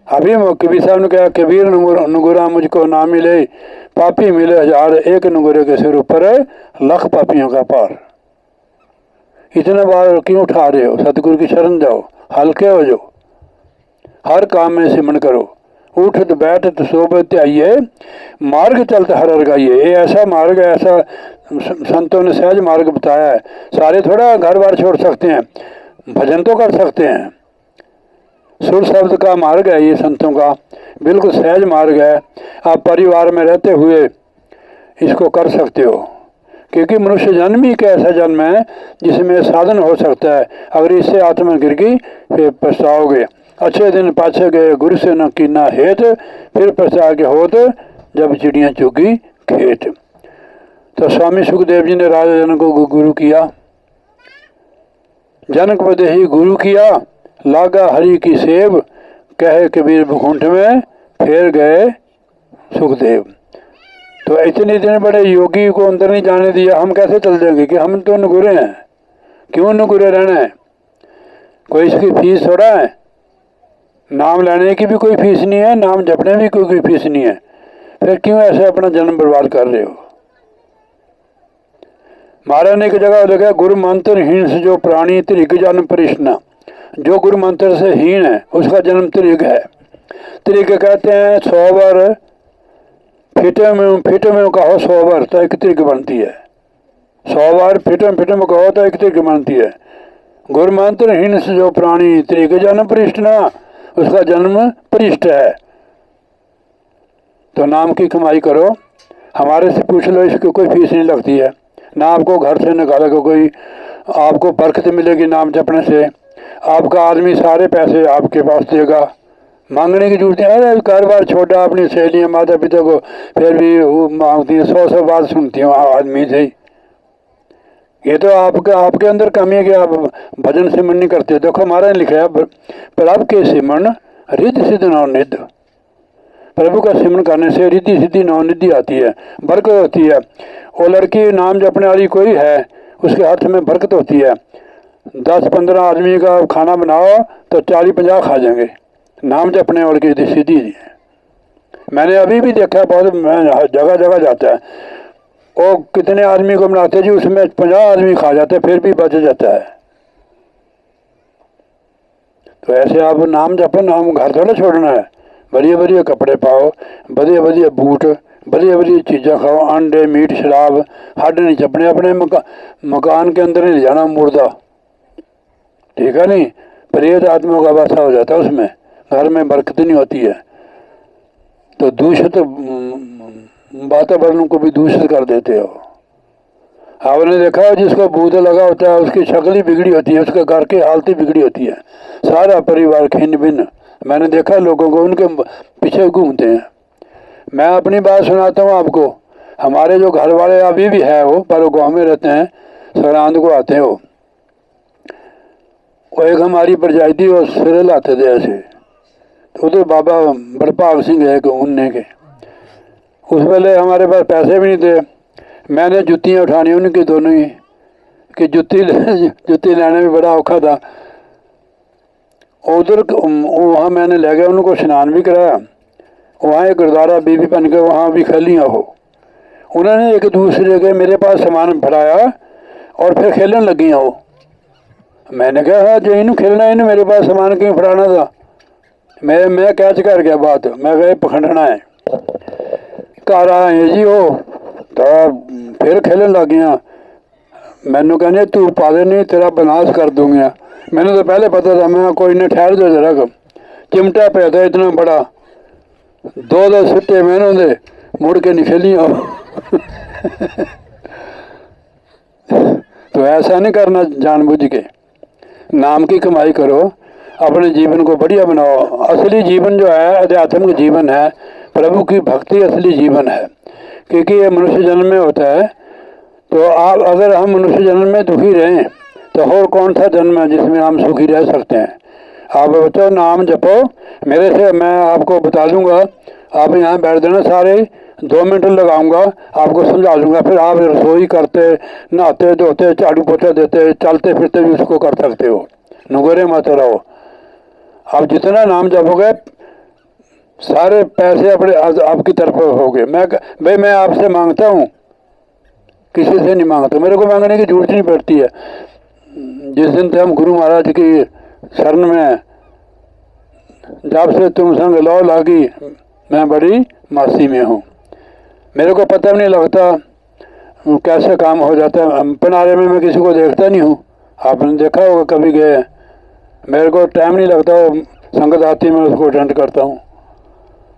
अभी कबीर साहब ने कहा, कबीर नगुरा मुझको ना मिले, पापी मिले हजार, एक नगुरे के सिर ऊपर लख पापियों का पार। इतने बार क्यों उठा रहे हो? सतगुरु की शरण जाओ, हल्के हो जाओ, हर काम में सिमरण करो। उठत बैठत सोबत आइए, मार्ग चलते हर अर्गाइए। ये ऐसा मार्ग है, ऐसा संतों ने सहज मार्ग बताया है। सारे थोड़ा घर बार छोड़ सकते हैं, भजन तो कर सकते हैं। सुर शब्द का मार्ग है ये संतों का, बिल्कुल सहज मार्ग है। आप परिवार में रहते हुए इसको कर सकते हो, क्योंकि मनुष्य जन्म ही एक ऐसा जन्म है जिसमें साधन हो सकता है। अगर इससे आत्मा गिर गई फिर पछताओगे। अच्छे दिन पाछे गए गुरु से न कीना हेत, फिर पछता के होत जब चिड़ियाँ चुगी खेत। तो स्वामी सुखदेव जी ने राजा जनक को गुरु किया, जनक पदे ही गुरु किया, लागा हरि की सेव, कहे कबीर बैकुंठ में फिर गए सुखदेव। तो इतने इतने बड़े योगी को अंदर नहीं जाने दिया, हम कैसे चल जाएंगे? कि हम तो नगुरे हैं, क्यों नगुरे रहना है? कोई इसकी फीस थोड़ा है। नाम लेने की भी कोई फीस नहीं है, नाम जपने भी कोई फीस नहीं है, फिर क्यों ऐसे अपना जन्म बर्बाद कर रहे हो। महाराज ने एक जगह लिखा, गुरु मंत्र हीन से जो प्राणी त्रिग जन्म परिश्ना। जो गुरु मंत्र से हीन है उसका जन्म त्रिग है। त्रिग कहते हैं 100 बार फिटे में कहो 100 बार तो एक त्रिग बनती है। 100 बार फिटे में कहो तो एक त्रिग बनती है। गुरु मंत्र हीन से जो प्राणी त्रिग जन्म परिश्ना, उसका जन्म परिष्ट है। तो नाम की कमाई करो, हमारे से पूछ लो, इसकी कोई फीस नहीं लगती है, ना आपको घर से निकालेगा कोई, आपको बरकत मिलेगी नाम जपने से। आपका आदमी सारे पैसे आपके पास देगा, मांगने की जरूरत है। अरे कारोबार छोटा, अपनी सहेलियाँ माता पिता को फिर भी वो मांगती है, 100 बात सुनती हूँ आदमी से। ये तो आपके अंदर कमी है कि आप भजन सिमरन नहीं करते। देखो महाराज ने लिखा है, प्रभु के सिमरन रिद्धि सिद्धि नवनिधि। प्रभु का सिमरन करने से रिद्धि सिद्धि नवनिधि आती है, बरकत होती है। वो लड़की नाम जपने वाली कोई है, उसके हाथ में बरकत होती है। 10-15 आदमी का खाना बनाओ तो 40-50 खा जाएंगे, नाम जपने वाले की सिद्धि है। मैंने अभी भी देखा, बहुत जगह जगह जाता है, वो कितने आदमी को बनाते जी, उसमें 50 आदमी खा जाते, फिर भी बच जाता है। तो ऐसे आप नाम जपो, नाम घर थोड़ा छोड़ना है। बढ़िया बढ़िया कपड़े पाओ, बढ़िया बढ़िया बूट, बढ़िया बढ़िया चीज़ें खाओ, अंडे मीट शराब, हड नहीं चपने। अपने मकान के अंदर नहीं ले जाना मुर्दा, ठीक है नहीं, प्रेत आत्मा का वासा हो जाता है उसमें, घर में बरकत नहीं होती है। तो दूषित वातावरण को भी दूषित कर देते हो। आपने देखा है, जिसको भूत लगा होता है उसकी शक्ल ही बिगड़ी होती है, उसके घर की हालत ही बिगड़ी होती है, सारा परिवार खिन्न भिन्न। मैंने देखा लोगों को उनके पीछे घूमते हैं। मैं अपनी बात सुनाता हूँ आपको। हमारे जो घर वाले अभी भी है, वो पर गाँव में रहते हैं, संक्रांत को आते हैं। वो एक हमारी प्रजाति वो सिरे लाते थे ऐसे, तो उधर बाबा बड़भाग सिंह है उनने के। उस वेले हमारे पास पैसे भी नहीं थे, मैंने जुत्तियाँ उठानी उनकी दोनों ही, कि जुत्ती लेने में बड़ा औखा था। उधर वहाँ मैंने ले गया, उनको स्नान भी कराया। वहाँ एक गुरुद्वारा बीबी बन के वहाँ भी खेलियाँ हो। उन्होंने एक दूसरे के मेरे पास सामान फड़ाया और फिर खेलने लगी हो। मैंने कहा जो इन्हों खेलना, इन्हें मेरे पास सामान क्यों फड़ाना था। मैं कैच कर गया बात, मैं कहा पखंडना है। घर आए जी हो तो फिर खेलन लग गया। मैनू कहने तू पा दे, नहीं तेरा बनास कर दूंगा। मैंने तो पहले पता था, मैं कोई ने ठहर दो जरा। चिमटा पे था इतना बड़ा, 2 सिट्टे मैंने दे, मुड़ के नहीं खेली हो। तो ऐसा नहीं करना, जानबूझ के नाम की कमाई करो, अपने जीवन को बढ़िया बनाओ। असली जीवन जो है आध्यात्मिक जीवन है, प्रभु की भक्ति असली जीवन है। क्योंकि ये मनुष्य जन्म में होता है। तो आप अगर हम मनुष्य जन्म में दुखी रहें तो और कौन सा जन्म है जिसमें हम सुखी रह सकते हैं। आप बच्चों नाम जपो, मेरे से मैं आपको बता दूंगा, आप यहाँ बैठ देना, सारे 2 मिनट लगाऊंगा, आपको समझा दूंगा। फिर आप रसोई करते, नहाते धोते, झाड़ू पोछा देते, चलते फिरते भी उसको कर सकते हो। नुगरे मत रहो। आप जितना नाम जपोगे सारे पैसे अपने आपकी तरफ हो गए। मैं आपसे मांगता हूँ, किसी से नहीं मांगता, मेरे को मांगने की जरूरत नहीं पड़ती है। जिस दिन से हम गुरु महाराज की शरण में, जब से तुम संग लो लागी, मैं बड़ी मासी में हूँ। मेरे को पता भी नहीं लगता कैसे काम हो जाता है। पनारे में मैं किसी को देखता नहीं हूँ, आपने देखा होगा कभी गए, मेरे को टाइम नहीं लगता। संगत आती मैं उसको अटेंड करता हूँ।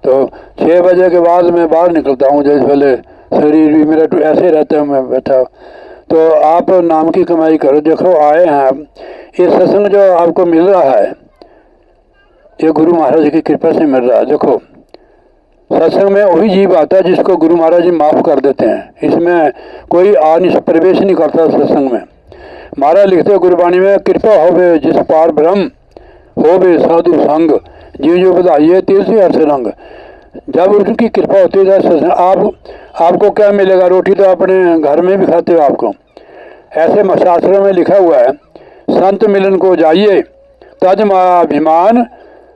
तो 6 बजे के बाद मैं बाहर निकलता हूँ, जिस वेले शरीर भी मेरा ऐसे रहता है, मैं बैठा। तो आप नाम की कमाई करो। देखो आए हैं आप, ये सत्संग जो आपको मिल रहा है ये गुरु महाराज की कृपा से मिल रहा है। देखो सत्संग में वही जीव आता है जिसको गुरु महाराज जी माफ़ कर देते हैं। इसमें कोई प्रवेश नहीं करता सत्संग में। महाराज लिखते गुरबाणी में, कृपा होवे जिस पार ब्रह्म, होवे साधु संग, जीव जो बधाइए तीसरी हर्ष रंग। जब उनकी कृपा होती है सत्संग, आपको क्या मिलेगा? रोटी तो अपने घर में भी खाते हो आपको। ऐसे शास्त्रों में लिखा हुआ है, संत मिलन को जाइए तज माया अभिमान,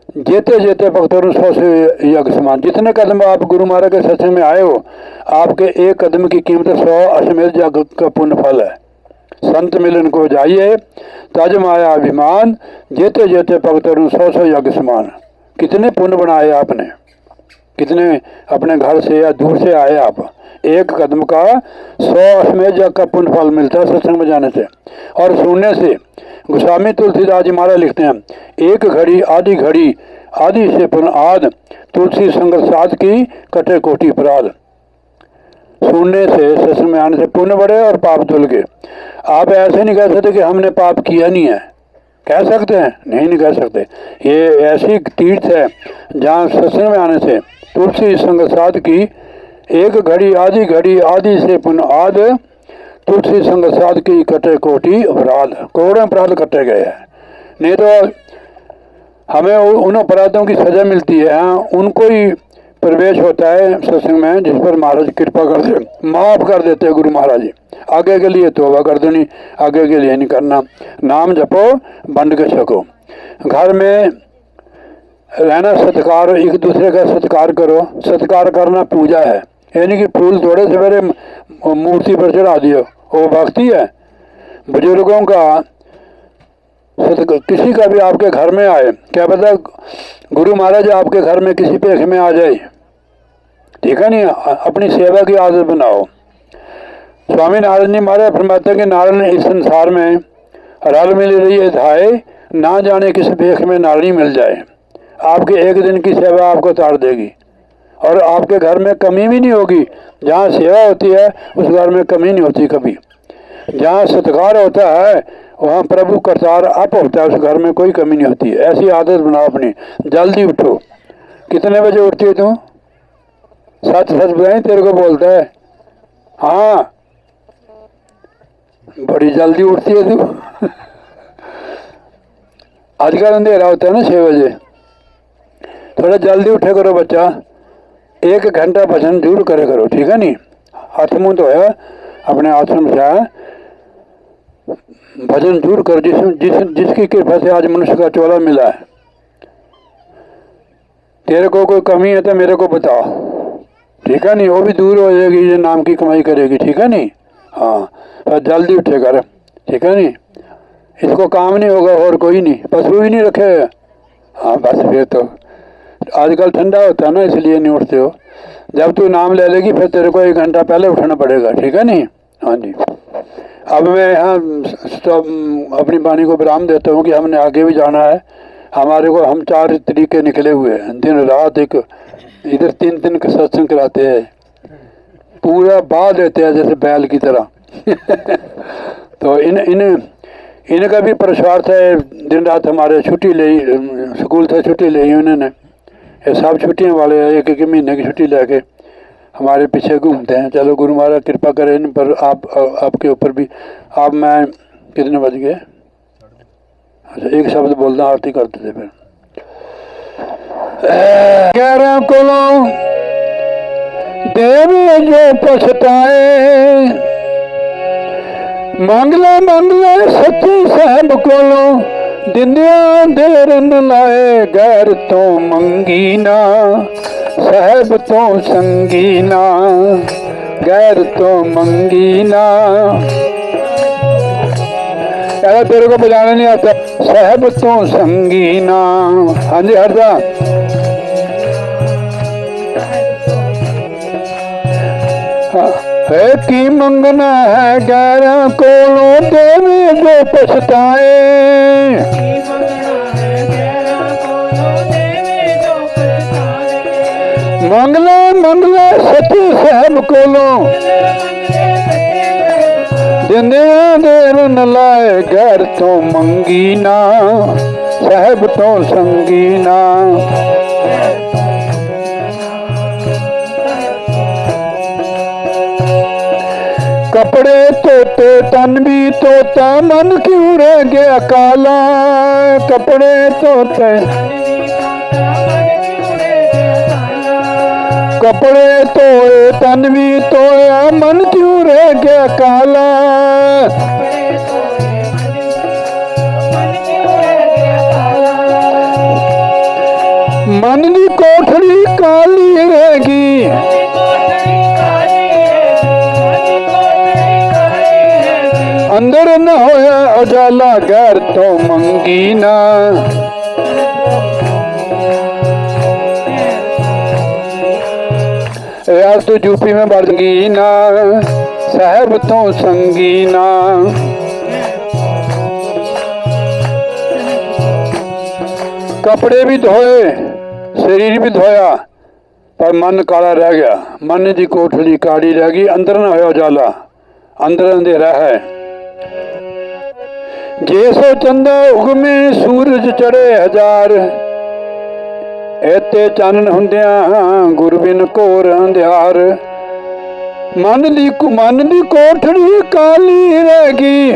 जेते जेते भक्तों 100 से यज्ञ समान। जितने कदम आप गुरु महाराज के सत्संग में आए हो, आपके एक कदम की कीमत 100 अश्वमेध यज्ञ का पुण्य फल है। संत मिलन को जाइए तज माया अभिमान, जेते जेते भक्तों 100 यज्ञ समान। कितने पुण्य बनाए आपने, कितने अपने घर से या दूर से आए आप, एक कदम का 100 अश्वमेध यज्ञ का पुण्य फल मिलता है सत्संग में जाने से और सुनने से। गोस्वामी तुलसीदास जी महाराज लिखते हैं, एक घड़ी आदि से पुनः आद, तुलसी संगत साध की कटे कोटि अपराध। सुनने से सत्संग में आने से पुण्य बढ़े और पाप धुल के। आप ऐसे नहीं कह सकते कि हमने पाप किया नहीं है, कह सकते हैं? नहीं कह सकते। ये ऐसी तीर्थ है जहाँ सत्संग में आने से तुलसी संगत साध की एक घड़ी आदि से पुनः आद, तुलसी संगत साध की कटे कोटि अपराध। करोड़ों अपराध कटे गए हैं। नहीं तो हमें उन अपराधों की सजा मिलती है, उनको ही प्रवेश होता है सत्संग में जिस पर महाराज कृपा कर दे, माफ कर देते हैं गुरु महाराज जी। आगे के लिए तौबा कर देनी, आगे के लिए नहीं करना। नाम जपो बंद के छको। घर में रहना सत्कार, एक दूसरे का सत्कार करो। सत्कार करना पूजा है, यानी कि फूल थोड़े सवेरे मूर्ति पर चढ़ा दियो, वो भक्ति है। बुजुर्गों का किसी का भी आपके घर में आए, क्या पता गुरु महाराज आपके घर में किसी पेख में आ जाए, ठीक है नहीं? अपनी सेवा की आदत बनाओ। स्वामी नारायण जी महाराज फरमाते हैं कि नारायण इस संसार में रल मिल रही है धाए, ना जाने किस पेख में नारणी मिल जाए। आपके एक दिन की सेवा आपको तार देगी और आपके घर में कमी भी नहीं होगी। जहाँ सेवा होती है उस घर में कमी नहीं होती कभी। जहाँ सत्कार होता है वहाँ प्रभु करतार आप होता है, उस घर में कोई कमी नहीं होती। ऐसी आदत बनाओ अपनी। जल्दी उठो। कितने बजे उठती है तू? सच सच बताएं, तेरे को बोलता है। हाँ, बड़ी जल्दी उठती है तू। आजकल अंधेरा होता है ना 6 बजे। थोड़ा जल्दी उठे करो बच्चा। 1 घंटा भजन जरूर करे करो, ठीक है नहीं? हाथ मुँह धोया, अपने आश्रम से आया, भजन जरूर कर। जिसकी कृपा से आज मनुष्य का चोला मिला है। तेरे को कोई कमी है तो मेरे को बताओ, ठीक है नहीं? वो भी दूर हो जाएगी, ये नाम की कमाई करेगी, ठीक है नहीं? हाँ, पर जल्दी उठे कर, ठीक है नहीं? इसको काम नहीं होगा और कोई नहीं, पशु भी नहीं रखे। हाँ बस फिर तो आजकल ठंडा होता है ना, इसलिए नहीं उठते हो। जब तू नाम ले लेगी फिर तेरे को 1 घंटा पहले उठना पड़ेगा, ठीक है नहीं? हाँ जी। अब मैं यहाँ अपनी वाणी को विराम देता हूँ कि हमने आगे भी जाना है। हमारे को हम 4 तरीके निकले हुए हैं, दिन रात। एक इधर 3 का सत्संग कराते हैं, पूरा बहा देते हैं जैसे बैल की तरह। तो इनका भी पुरुषार्थ है। दिन रात हमारे छुट्टी ले, स्कूल से छुट्टी ली उन्होंने। ये सब छुट्टियों वाले 1-1 महीने की छुट्टी लेके हमारे पीछे घूमते हैं। चलो गुरु महाराज कृपा करें इन पर, आपके ऊपर भी। आप मैं कितने बज गए? अच्छा, एक शब्द बोलना, आरती करते थे फिर। 11 कोलों देवी जो पछताए, मंगला सच्ची साहब कोलों दिंदिया देर न लाए। गैर तो मंगी ना साहब तो संगी ना, गैर तो मंगी ना। यार तेरे को बजाना नहीं आता। साहब तो संगी ना। हाँ जी हरदा। है की मंगना है गैर कोलों देवी जो पछताए। मंगला सच्ची साहब कोलों दिंदिया देर न लाए। गैर तो मंगी ना साहब तो संगी ना। कपड़े तोते तन भी तोता, मन क्यों रह गया काला। कपड़े तोते कपड़े तोए तन भी तोया, मन क्यों रह गया काला। मन दी कोठड़ी काली रहेगी, अंदर न होया उजाला गैर तो मंगी ना। यार तो यूपी में बढ़गी ना, साहब तो संगी ना। कपड़े भी धोए, शरीर भी धोया, पर मन काला रह गया। मन की कोठड़ी काली रह गई, अंदर ना होया उजाला, अंदर अंधेरा है। जैसे चंदा उगमे सूरज चढ़े हजार, एते चानन हुंदियां गुरबिन कोर अंधियार। मन दी कोठड़ी काली रहेगी,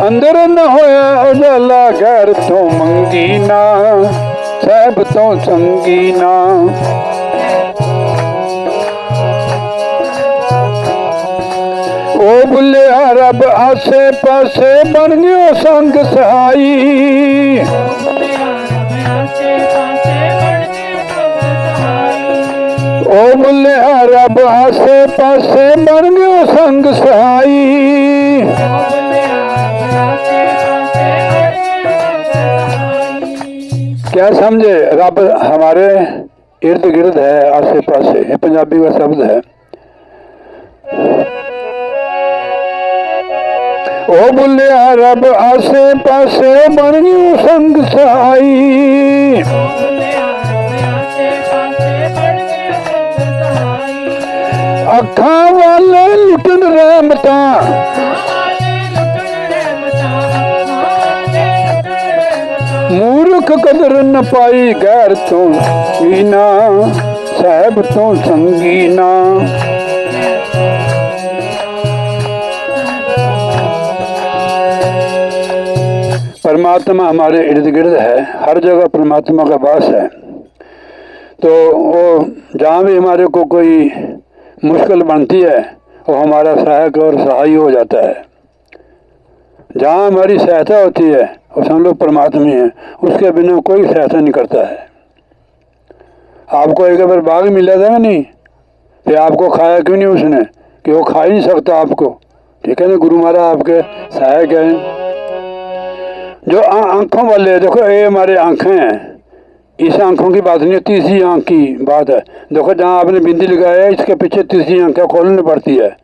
अंदर न होया उजाला गैर तो मंगी ना, साहब तो संगी ना। ओ बुलिया रब आसे पासे बन गयो संग सहाई, ओ बुलिया रब आसे पासे बन गयो संग सहाई। क्या समझे, रब हमारे इर्द गिर्द है, आसे पासे। ये पंजाबी का शब्द है। ओ बुलिया रब आसे पासे बन गयो संग सहाई, अखा वाले लुटन रहमता, मूर्ख कदर न पाई गैर तो हीना, साहब तो संगी ना। परमात्मा हमारे इर्द गिर्द है, हर जगह परमात्मा का वास है। तो वो जहाँ भी हमारे को कोई मुश्किल बनती है, वो हमारा सहायक और सहाय हो जाता है। जहाँ हमारी सहायता होती है वो सब लोग परमात्मा है, उसके बिना कोई सहायता नहीं करता है। आपको एक बार बाघ मिला था नहीं, फिर आपको खाया क्यों नहीं उसने, कि वो खा ही नहीं सकता आपको। ठीक है ना, गुरु महाराज आपके सहायक हैं। जो आंखों वाले, देखो ये हमारे आंखें हैं, इस आंखों की बात नहीं, तीसरी आंख की बात है। देखो जहाँ आपने बिंदी लगाया है, इसके पीछे तीसरी आंख खोलनी पड़ती है,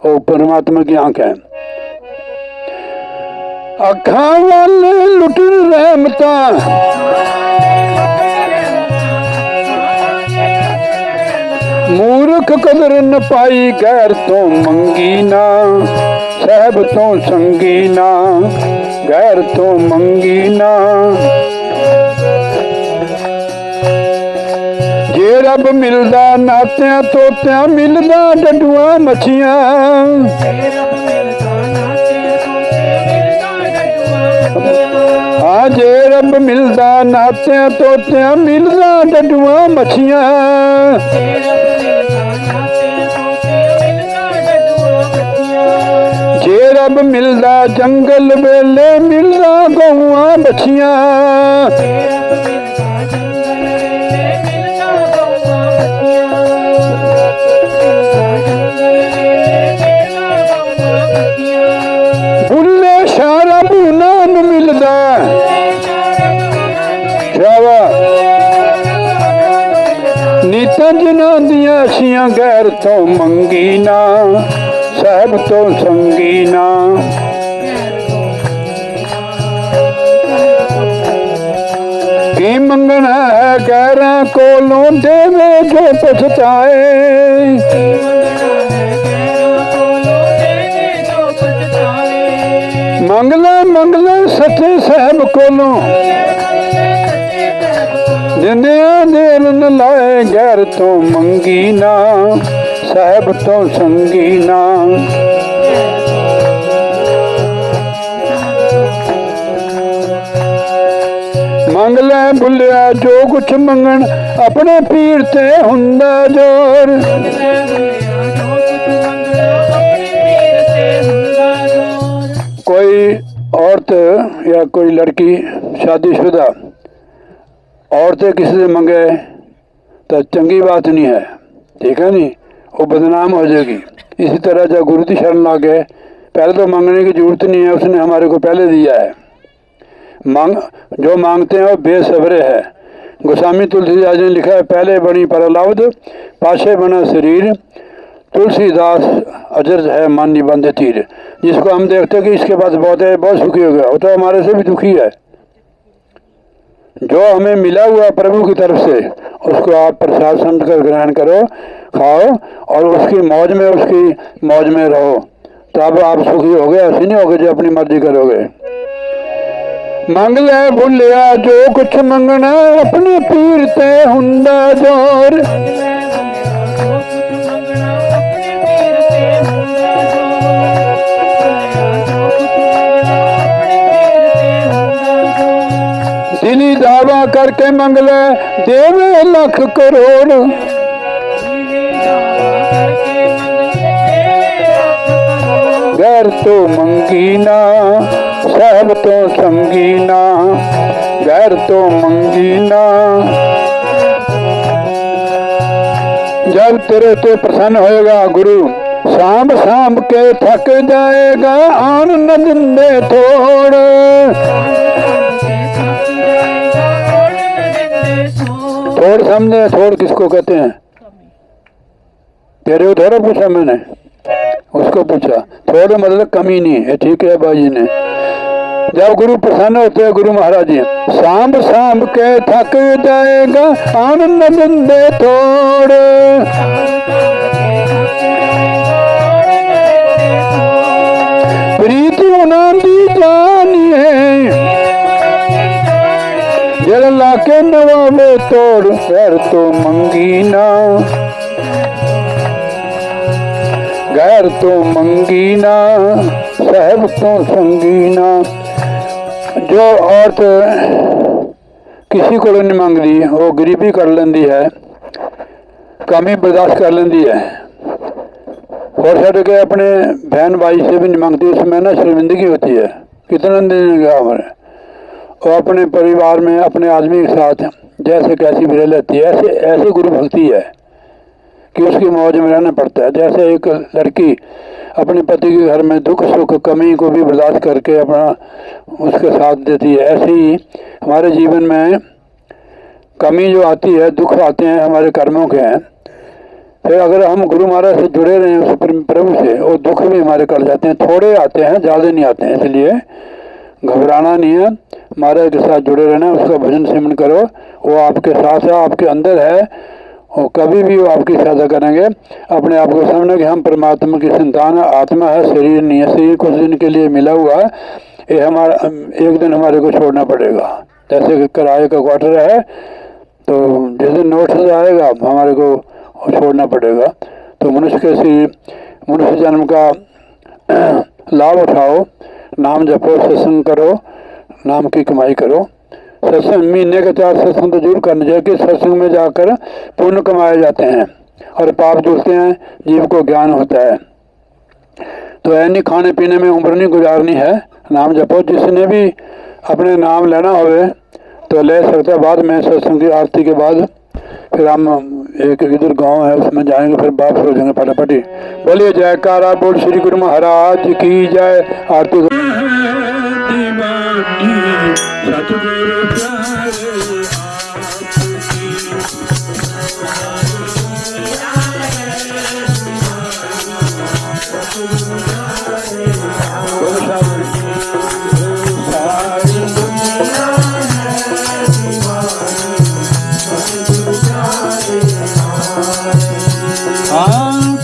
वो परमात्मा की आंख है। अखा वाले लुटन रहमता, मूर्ख कदर न पाई गैर तो मंगी ना, साहब तो संगी ना, गैर तो मंगी ना। जे रब मिलदा नातियां तोतियां, मिलदा डडुआ मछियां, हाँ जे रब मिलदा नातियां तोतियां, मिलदा डडुआ मछियां। जे रब मिलदा जंगल वेले, मिलदा गौआं बछियां। बुल्ले शारा बूना नूं मिलदा, नीतां जिन्हां दियां असियां गैर तो मंगी ना, साहब तो संगी ना। की मंगना है गैरां कोलों, देवे जो पछताए। मंगला सच्चे साहब कोलों, जिन्हें देर न लाए गैर तो मंगी ना, साहब तो संगी ना। मंग ले बुलिया जो कुछ मंगन, अपने पीर ते हुंदा जोर। कोई औरत या कोई लड़की शादीशुदा औरतें किसी से मंगे तो चंगी बात नहीं है, ठीक है नहीं, वो बदनाम हो जाएगी। इसी तरह जब गुरु की शरण आ गए, पहले तो मांगने की जरूरत नहीं है, उसने हमारे को पहले दिया है। जो मांगते हैं वो बेसब्रे है। गोस्वामी तुलसीदास ने लिखा है, पहले बनी परलब्ध पाछे बना शरीर, तुलसीदास अजर है मन निबंध तीर। जिसको हम देखते हैं कि इसके पास बहुत सुखी हो गया, वो तो हमारे से भी दुखी है। जो हमें मिला हुआ प्रभु की तरफ से उसको आप प्रसाद समझ कर ग्रहण करो, खाओ और उसकी मौज में रहो, तब आप सुखी हो गए। ऐसे नहीं होगे जो अपनी मर्जी करोगे। मंग ले भुलिया जो कुछ मंगना, अपने पीर ते हुंदा जोर। दिली दावा करके मंग ले देवे लाख करोड़। गैर तो मंगी ना सब तो संगी ना, गैर तो मंगी ना। जब तेरे तो प्रसन्न होएगा गुरु, सांभ सांभ के थक जाएगा, आन न जिंदे थोड़। थोड़ समझे, थोड़ किसको कहते हैं? तेरे को थोड़ा पूछा मैंने, उसको पूछा। थोड़े मतलब कमी नहीं है, ठीक है बाजी ने। जब गुरु प्रसन्न होते हैं गुरु महाराज जी, सांभ सांभ के थक जाएगा, आनंद बंदे थोड़। प्रीति उनांदी जानिए, जल लाके नवावे तोड़। गैर तो मंगी ना, गैर तो मंगी ना, साहब तो संगी ना। जो औरत किसी को नहीं मंगती, वो गरीबी कर लेंदी है, कमी बर्दाश्त कर लेंदी है, और छड़ के अपने बहन भाई से भी नहीं मांगती। उसमें ना शर्मिंदगी होती है। कितना दिन गया हमारे, वो अपने परिवार में अपने आदमी के साथ जैसे कैसी भी रह लेती है। ऐसी गुरु भक्ति है कि उसकी मौज में रहना पड़ता है। जैसे एक लड़की अपने पति के घर में दुख सुख कमी को भी बर्दाश्त करके अपना उसके साथ देती है, ऐसे ही हमारे जीवन में कमी जो आती है, दुख आते हैं, हमारे कर्मों के हैं। फिर अगर हम गुरु महाराज से जुड़े रहे उस प्रभु से, वो दुख भी हमारे कट जाते हैं। थोड़े आते हैं, ज़्यादा नहीं आते हैं, इसलिए घबराना नहीं है। महाराज के साथ जुड़े रहना, उसका भजन सिमरन करो, वो आपके साथ है, आपके अंदर है, और कभी भी वो आपकी सहायता करेंगे। अपने आप को समझना कि हम परमात्मा की संतान है, आत्मा है, शरीर नहीं है। शरीर कुछ दिन के लिए मिला हुआ है, ये हमारा एक दिन हमारे को छोड़ना पड़ेगा। जैसे किराए का क्वार्टर है, तो जिस दिन नोटिस आएगा हमारे को छोड़ना पड़ेगा। तो मनुष्य के शरीर, मनुष्य जन्म का लाभ उठाओ, नाम जपो, सत्संग करो, नाम की कमाई करो। सत्संग महीने के 4 सत्संग तो जरूर करना चाहिए कि सत्संग में जाकर पुण्य कमाए जाते हैं और पाप जुड़ते हैं, जीव को ज्ञान होता है। तो ऐनी खाने पीने में उम्र नहीं गुजारनी है, नाम जपो। जिसने भी अपने नाम लेना होवे तो ले सकता है। बाद में सत्संग की आरती के बाद फिर हम एक इधर गांव है उसमें जाएंगे, फिर वापस हो जाएंगे फटाफटी। बोलिए जयकारा बोल श्री गुरु महाराज की जय। आरती सतगुरु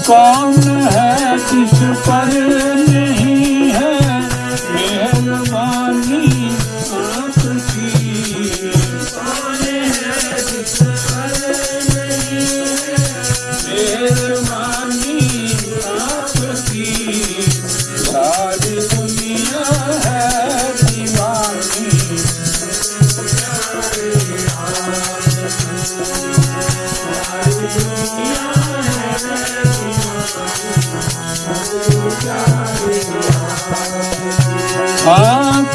कौन है किस पर नहीं है मेहरबानी आपकी। कौन है किस पर नहीं है मेहरबानी आपकी। सारी दुनिया है दीवानी। हाँ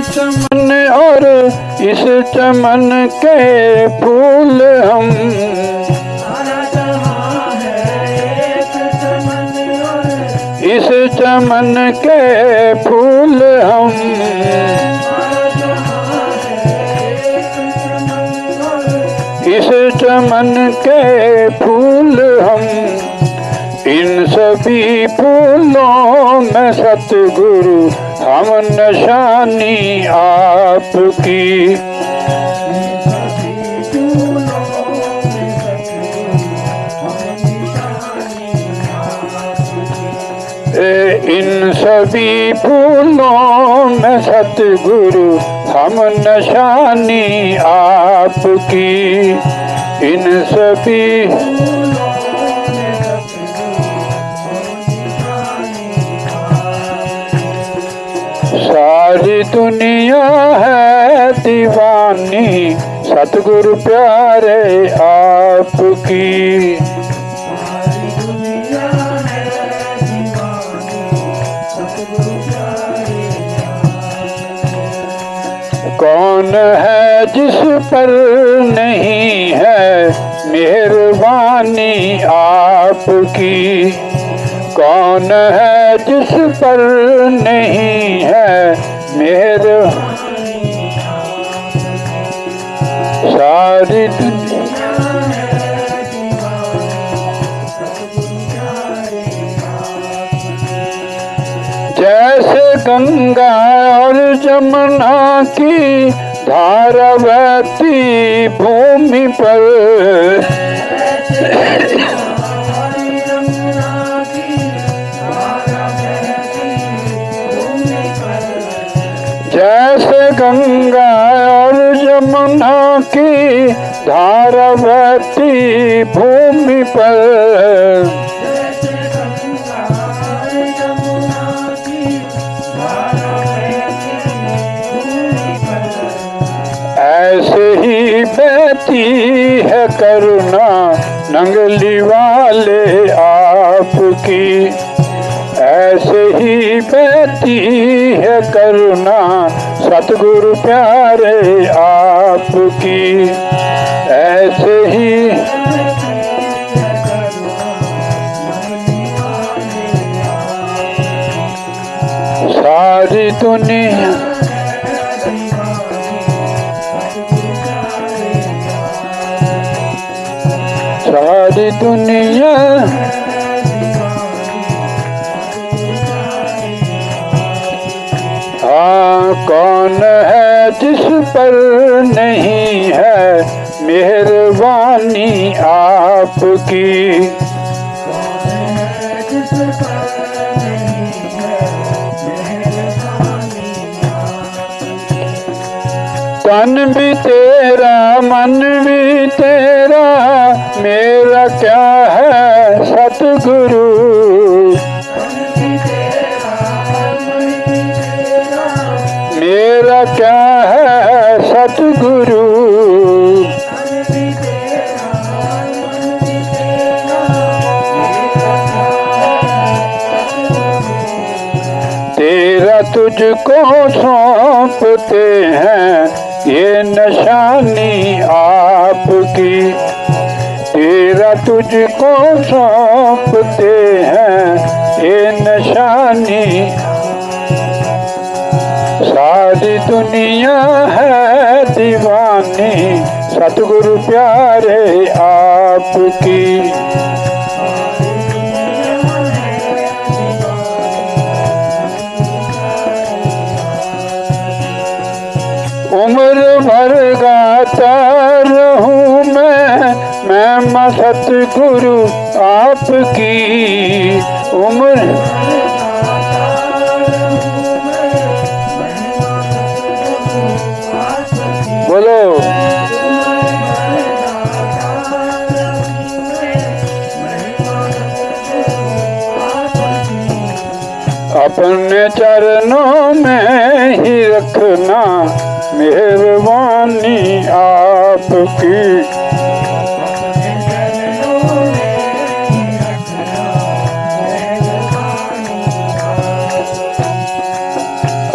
चमन और इस चमन के फूल हम, इस चमन के फूल हम, इस चमन के फूल हम, इन सभी फूलों में सतगुरु हम निशानी आपकी। इन सभी फूलों में सतगुरु हम निशानी आपकी। इन सभी सारी दुनिया है दीवानी सतगुरु प्यारे आपकी। कौन है जिस पर नहीं है मेहरबानी आपकी। कौन है जिस पर नहीं है मेरे सारी दुनिया जैसे गंगा और जमुना की धारा बहती भूमि पर, जैसे गंगा और जमुना की धारा बहती भूमि पर, ऐसे ही बहती है करुणा नंगली वाले आपकी। ऐसे ही बहती है करुणा सतगुरु प्यारे आपकी। ऐसे ही सारी दुनिया सारी दुनिया हाँ कौन है जिस पर नहीं है मेहरबानी आपकी। तन भी तेरा मन भी तेरा मेरा क्या है सतगुरु। मेरा क्या है सतगुरु। तेरा तुझको सौंपते हैं ये निशानी आपकी। तेरा तुझको सौंपते हैं ये निशानी। सारी दुनिया है दीवानी सतगुरु प्यारे आपकी। उम्र भर गाता रहूं मैं सतगुरु आपकी। उम्र अपने चरणों में ही रखना मेहरबानी आपकी।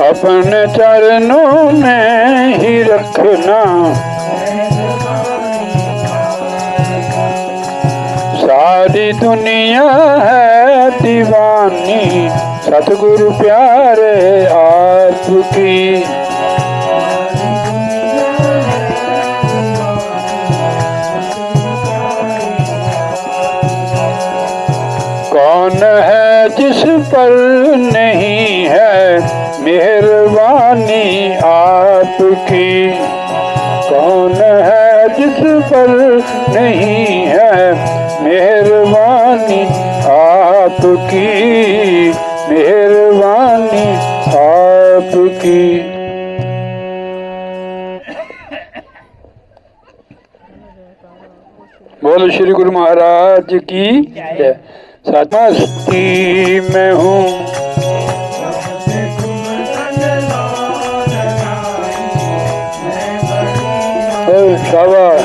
अपने चरणों में ही रखना, सारी दुनिया है दीवानी सतगुरु प्यारे आपकी। कौन है जिस पर नहीं है मेहरबानी आपकी। कौन है जिस पर नहीं है मेहरबानी आपकी, मेहरबानी आपकी। बोलो श्री गुरु महाराज की जय। मस्ती में हूँ शाबाश।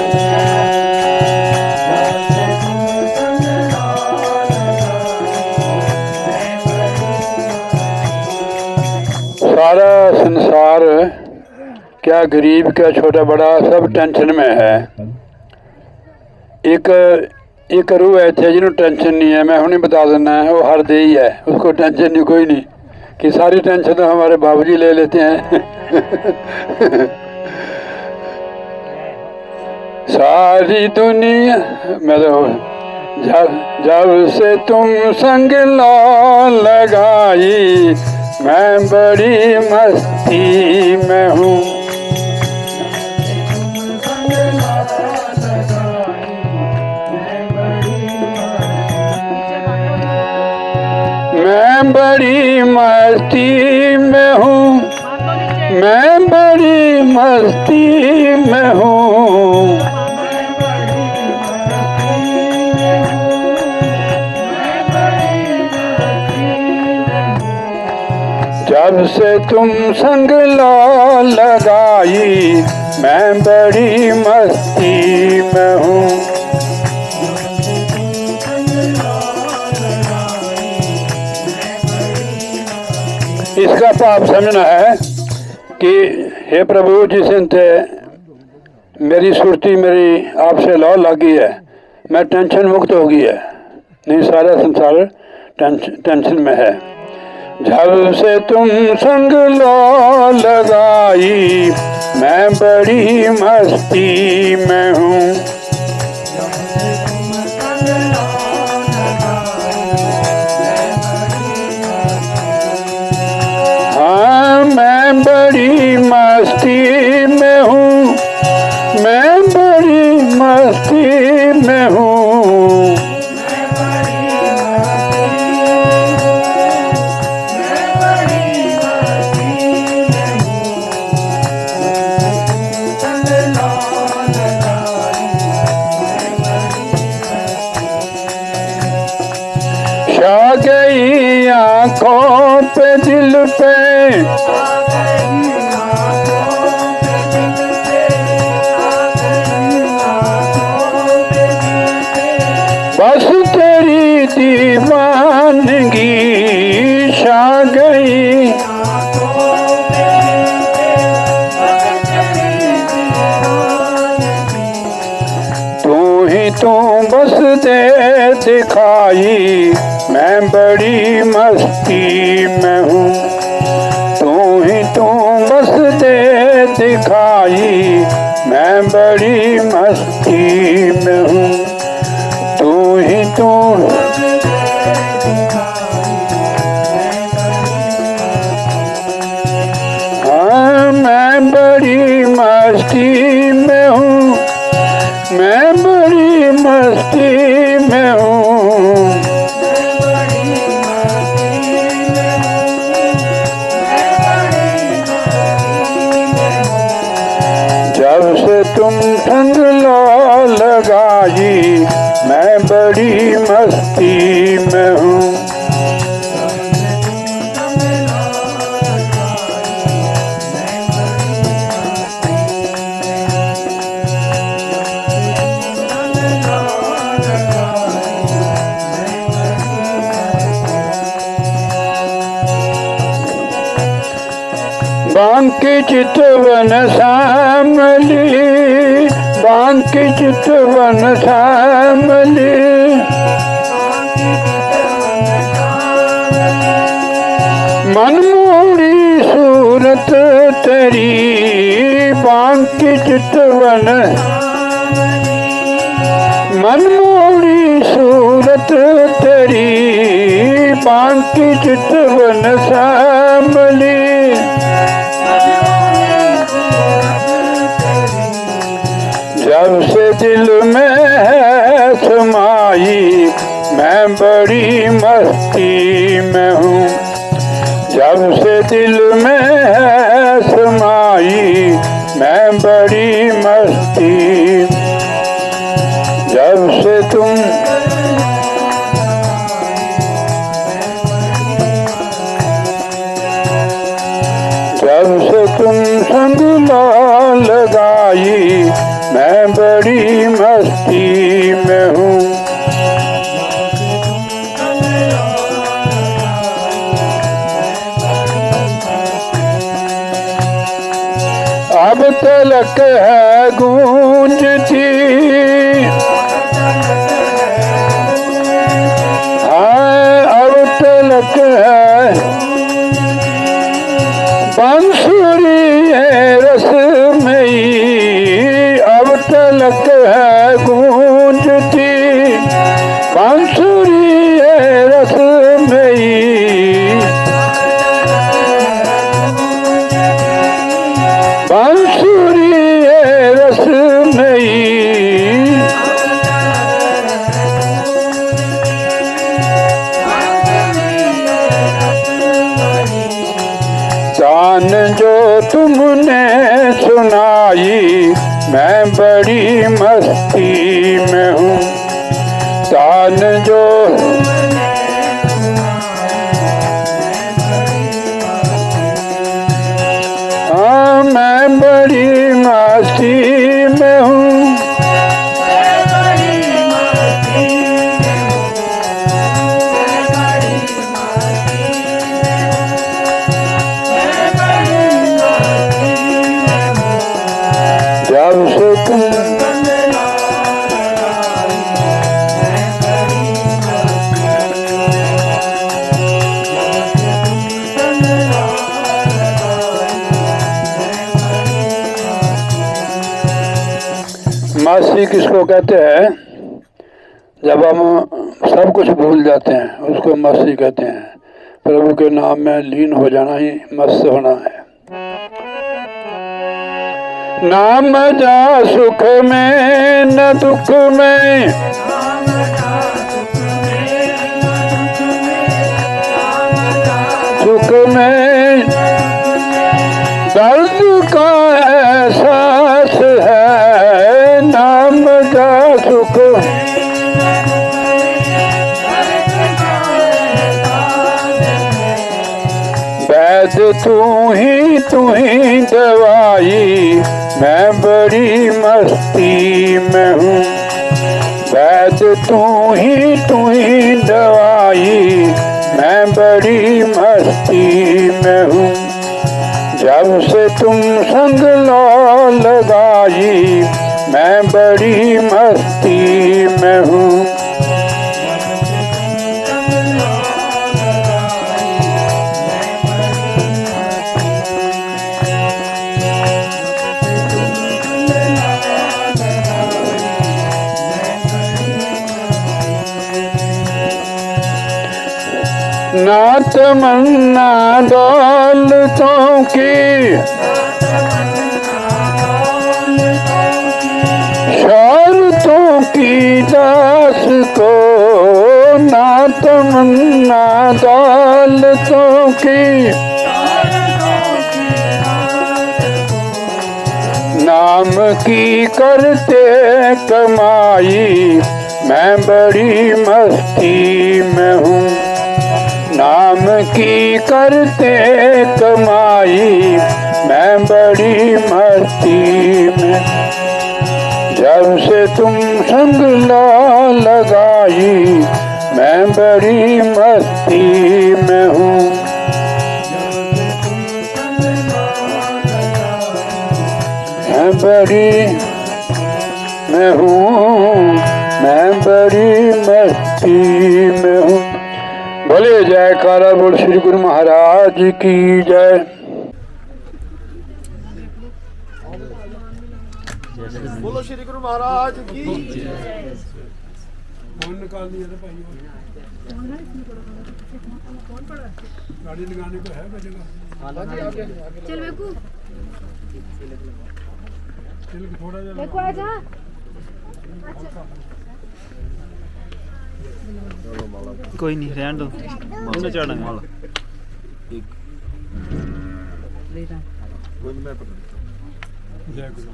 सारा संसार क्या गरीब क्या छोटा बड़ा सब टेंशन में है। एक रूह है थे जिन्होंने टेंशन नहीं है, मैं हुणे बता देना है, वो हर दे ही है, उसको टेंशन नहीं कोई नहीं, कि सारी टेंशन तो हमारे बाबूजी ले लेते हैं। सारी दुनिया मैं तो जब से तुम संग लगाई मैं बड़ी मस्ती में हूँ। मैं बड़ी मस्ती में हूँ, मैं बड़ी मस्ती में हूँ। जब से तुम संग लगाई मैं बड़ी मस्ती में हूँ। इसका भाव समझना है कि हे प्रभु जिस दिन से मेरी सुरती मेरी आपसे लौ लगी है, मैं टेंशन मुक्त हो गई है, नहीं सारा संसार टेंशन में है। जब से तुम संग लो लगाई मैं बड़ी मस्ती में हूँ। हाँ मैं बड़ी मस्ती में हूँ, मैं बड़ी मस्ती में हूँ। छा गई आँखों पे दिल पे, बस तेरी दीवानगी छा गई। तू ही तू बस दे दिखाई मैं बड़ी मस्ती में हूँ। तू ही तू बस दे दिखाई मैं बड़ी मस्ती में हूँ। तू ही तू हाँ मैं बड़ी मस्ती में हूँ, मैं बड़ी मस्ती में हूँ। जब से तुम संग लो लगाई मैं बड़ी मस्ती में हूँ। बांकी चितवन श्यामली, बांकी चितवन श्यामली, मनमोड़ी सूरत तेरी, बांकी चितवन, मनमोड़ी सूरत तेरी, बांकी चितवन श्यामली। जब से दिल में है समाई, मैं बड़ी मस्ती में हूँ। जब से दिल में है समाई, मैं बड़ी मस्ती। जब से तुम संग लगाई, मैं बड़ी मस्ती में हूँ। अब तलक है गूंजती, हाँ अब तलक है बांसुरी है रसमयी, अब तलक है गूंजती, बांसुरी है रसमयी। बांसुरी है रसमयी, तान जो तुमने सुनाई, मैं बड़ी मस्ती में हूँ। तान जो हाँ मैं बड़ी मस्ती में हूँ। जब से तुम मस्ती किसको कहते हैं? जब हम सब कुछ भूल जाते हैं उसको मस्ती कहते हैं। प्रभु के नाम में लीन हो जाना ही मस्त होना है। नाम जा सुख में न दुख में, सुख में दर्द का एहसास है। नाम जा सुख वैद तू ही दवाई, मैं बड़ी मस्ती में हूँ। वैद तू ही दवाई, मैं बड़ी मस्ती में हूँ। जब से तुम संग लो लगाई, मैं बड़ी मस्ती में हूँ। ना तमन्ना दौलतों की, शर्तों की दास को, ना तमन्ना दौलतों की, नाम की करते कमाई, मैं बड़ी मस्ती में हूँ। नाम की करते कमाई, मैं बड़ी मस्ती में। जब से तुम संग लो लगाई, मैं बड़ी मस्ती में हूँ। मैं बड़ी मैं हूँ, मैं बड़ी मस्ती में हूँ। बोले जयकारा बोल श्री गुरु महाराज की जय। बोलो श्री गुरु महाराज की। फोन निकाल दिया था भाई, गाड़ी लगाने को है बजेगा। चल बेकू चल थोड़ा जा बेकू आजा। कोई नहीं रहने दो, उन्हें चढ़ाएंगे माला। जय गुरु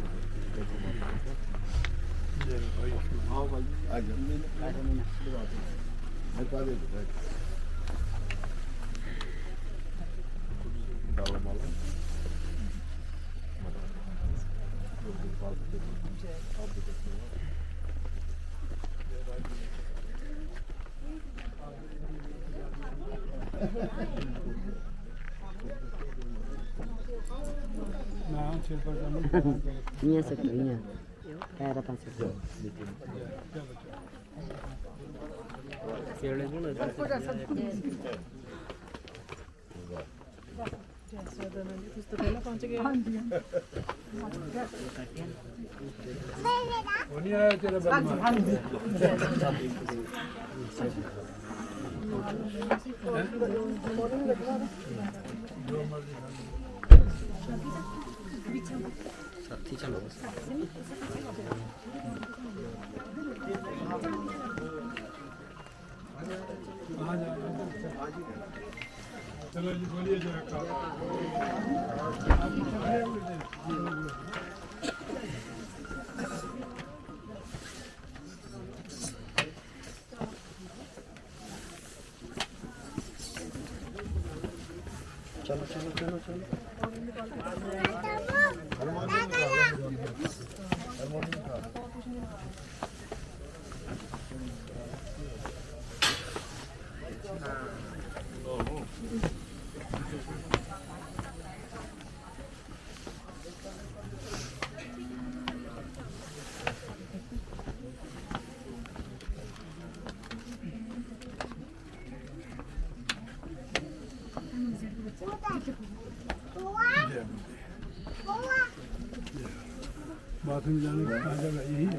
जय भाई। आओ भाई आ जाओ। डालो माला। ना सिर पर Minha sacrinha. Era para ser. वो नहीं आया तेरा बदमाश। चलो जी बोलिए जयकारा। बाथरूम जाने की कहाँ जगह यही है?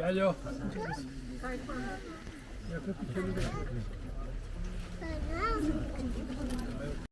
आ जाओ। या फिर पीछे नहीं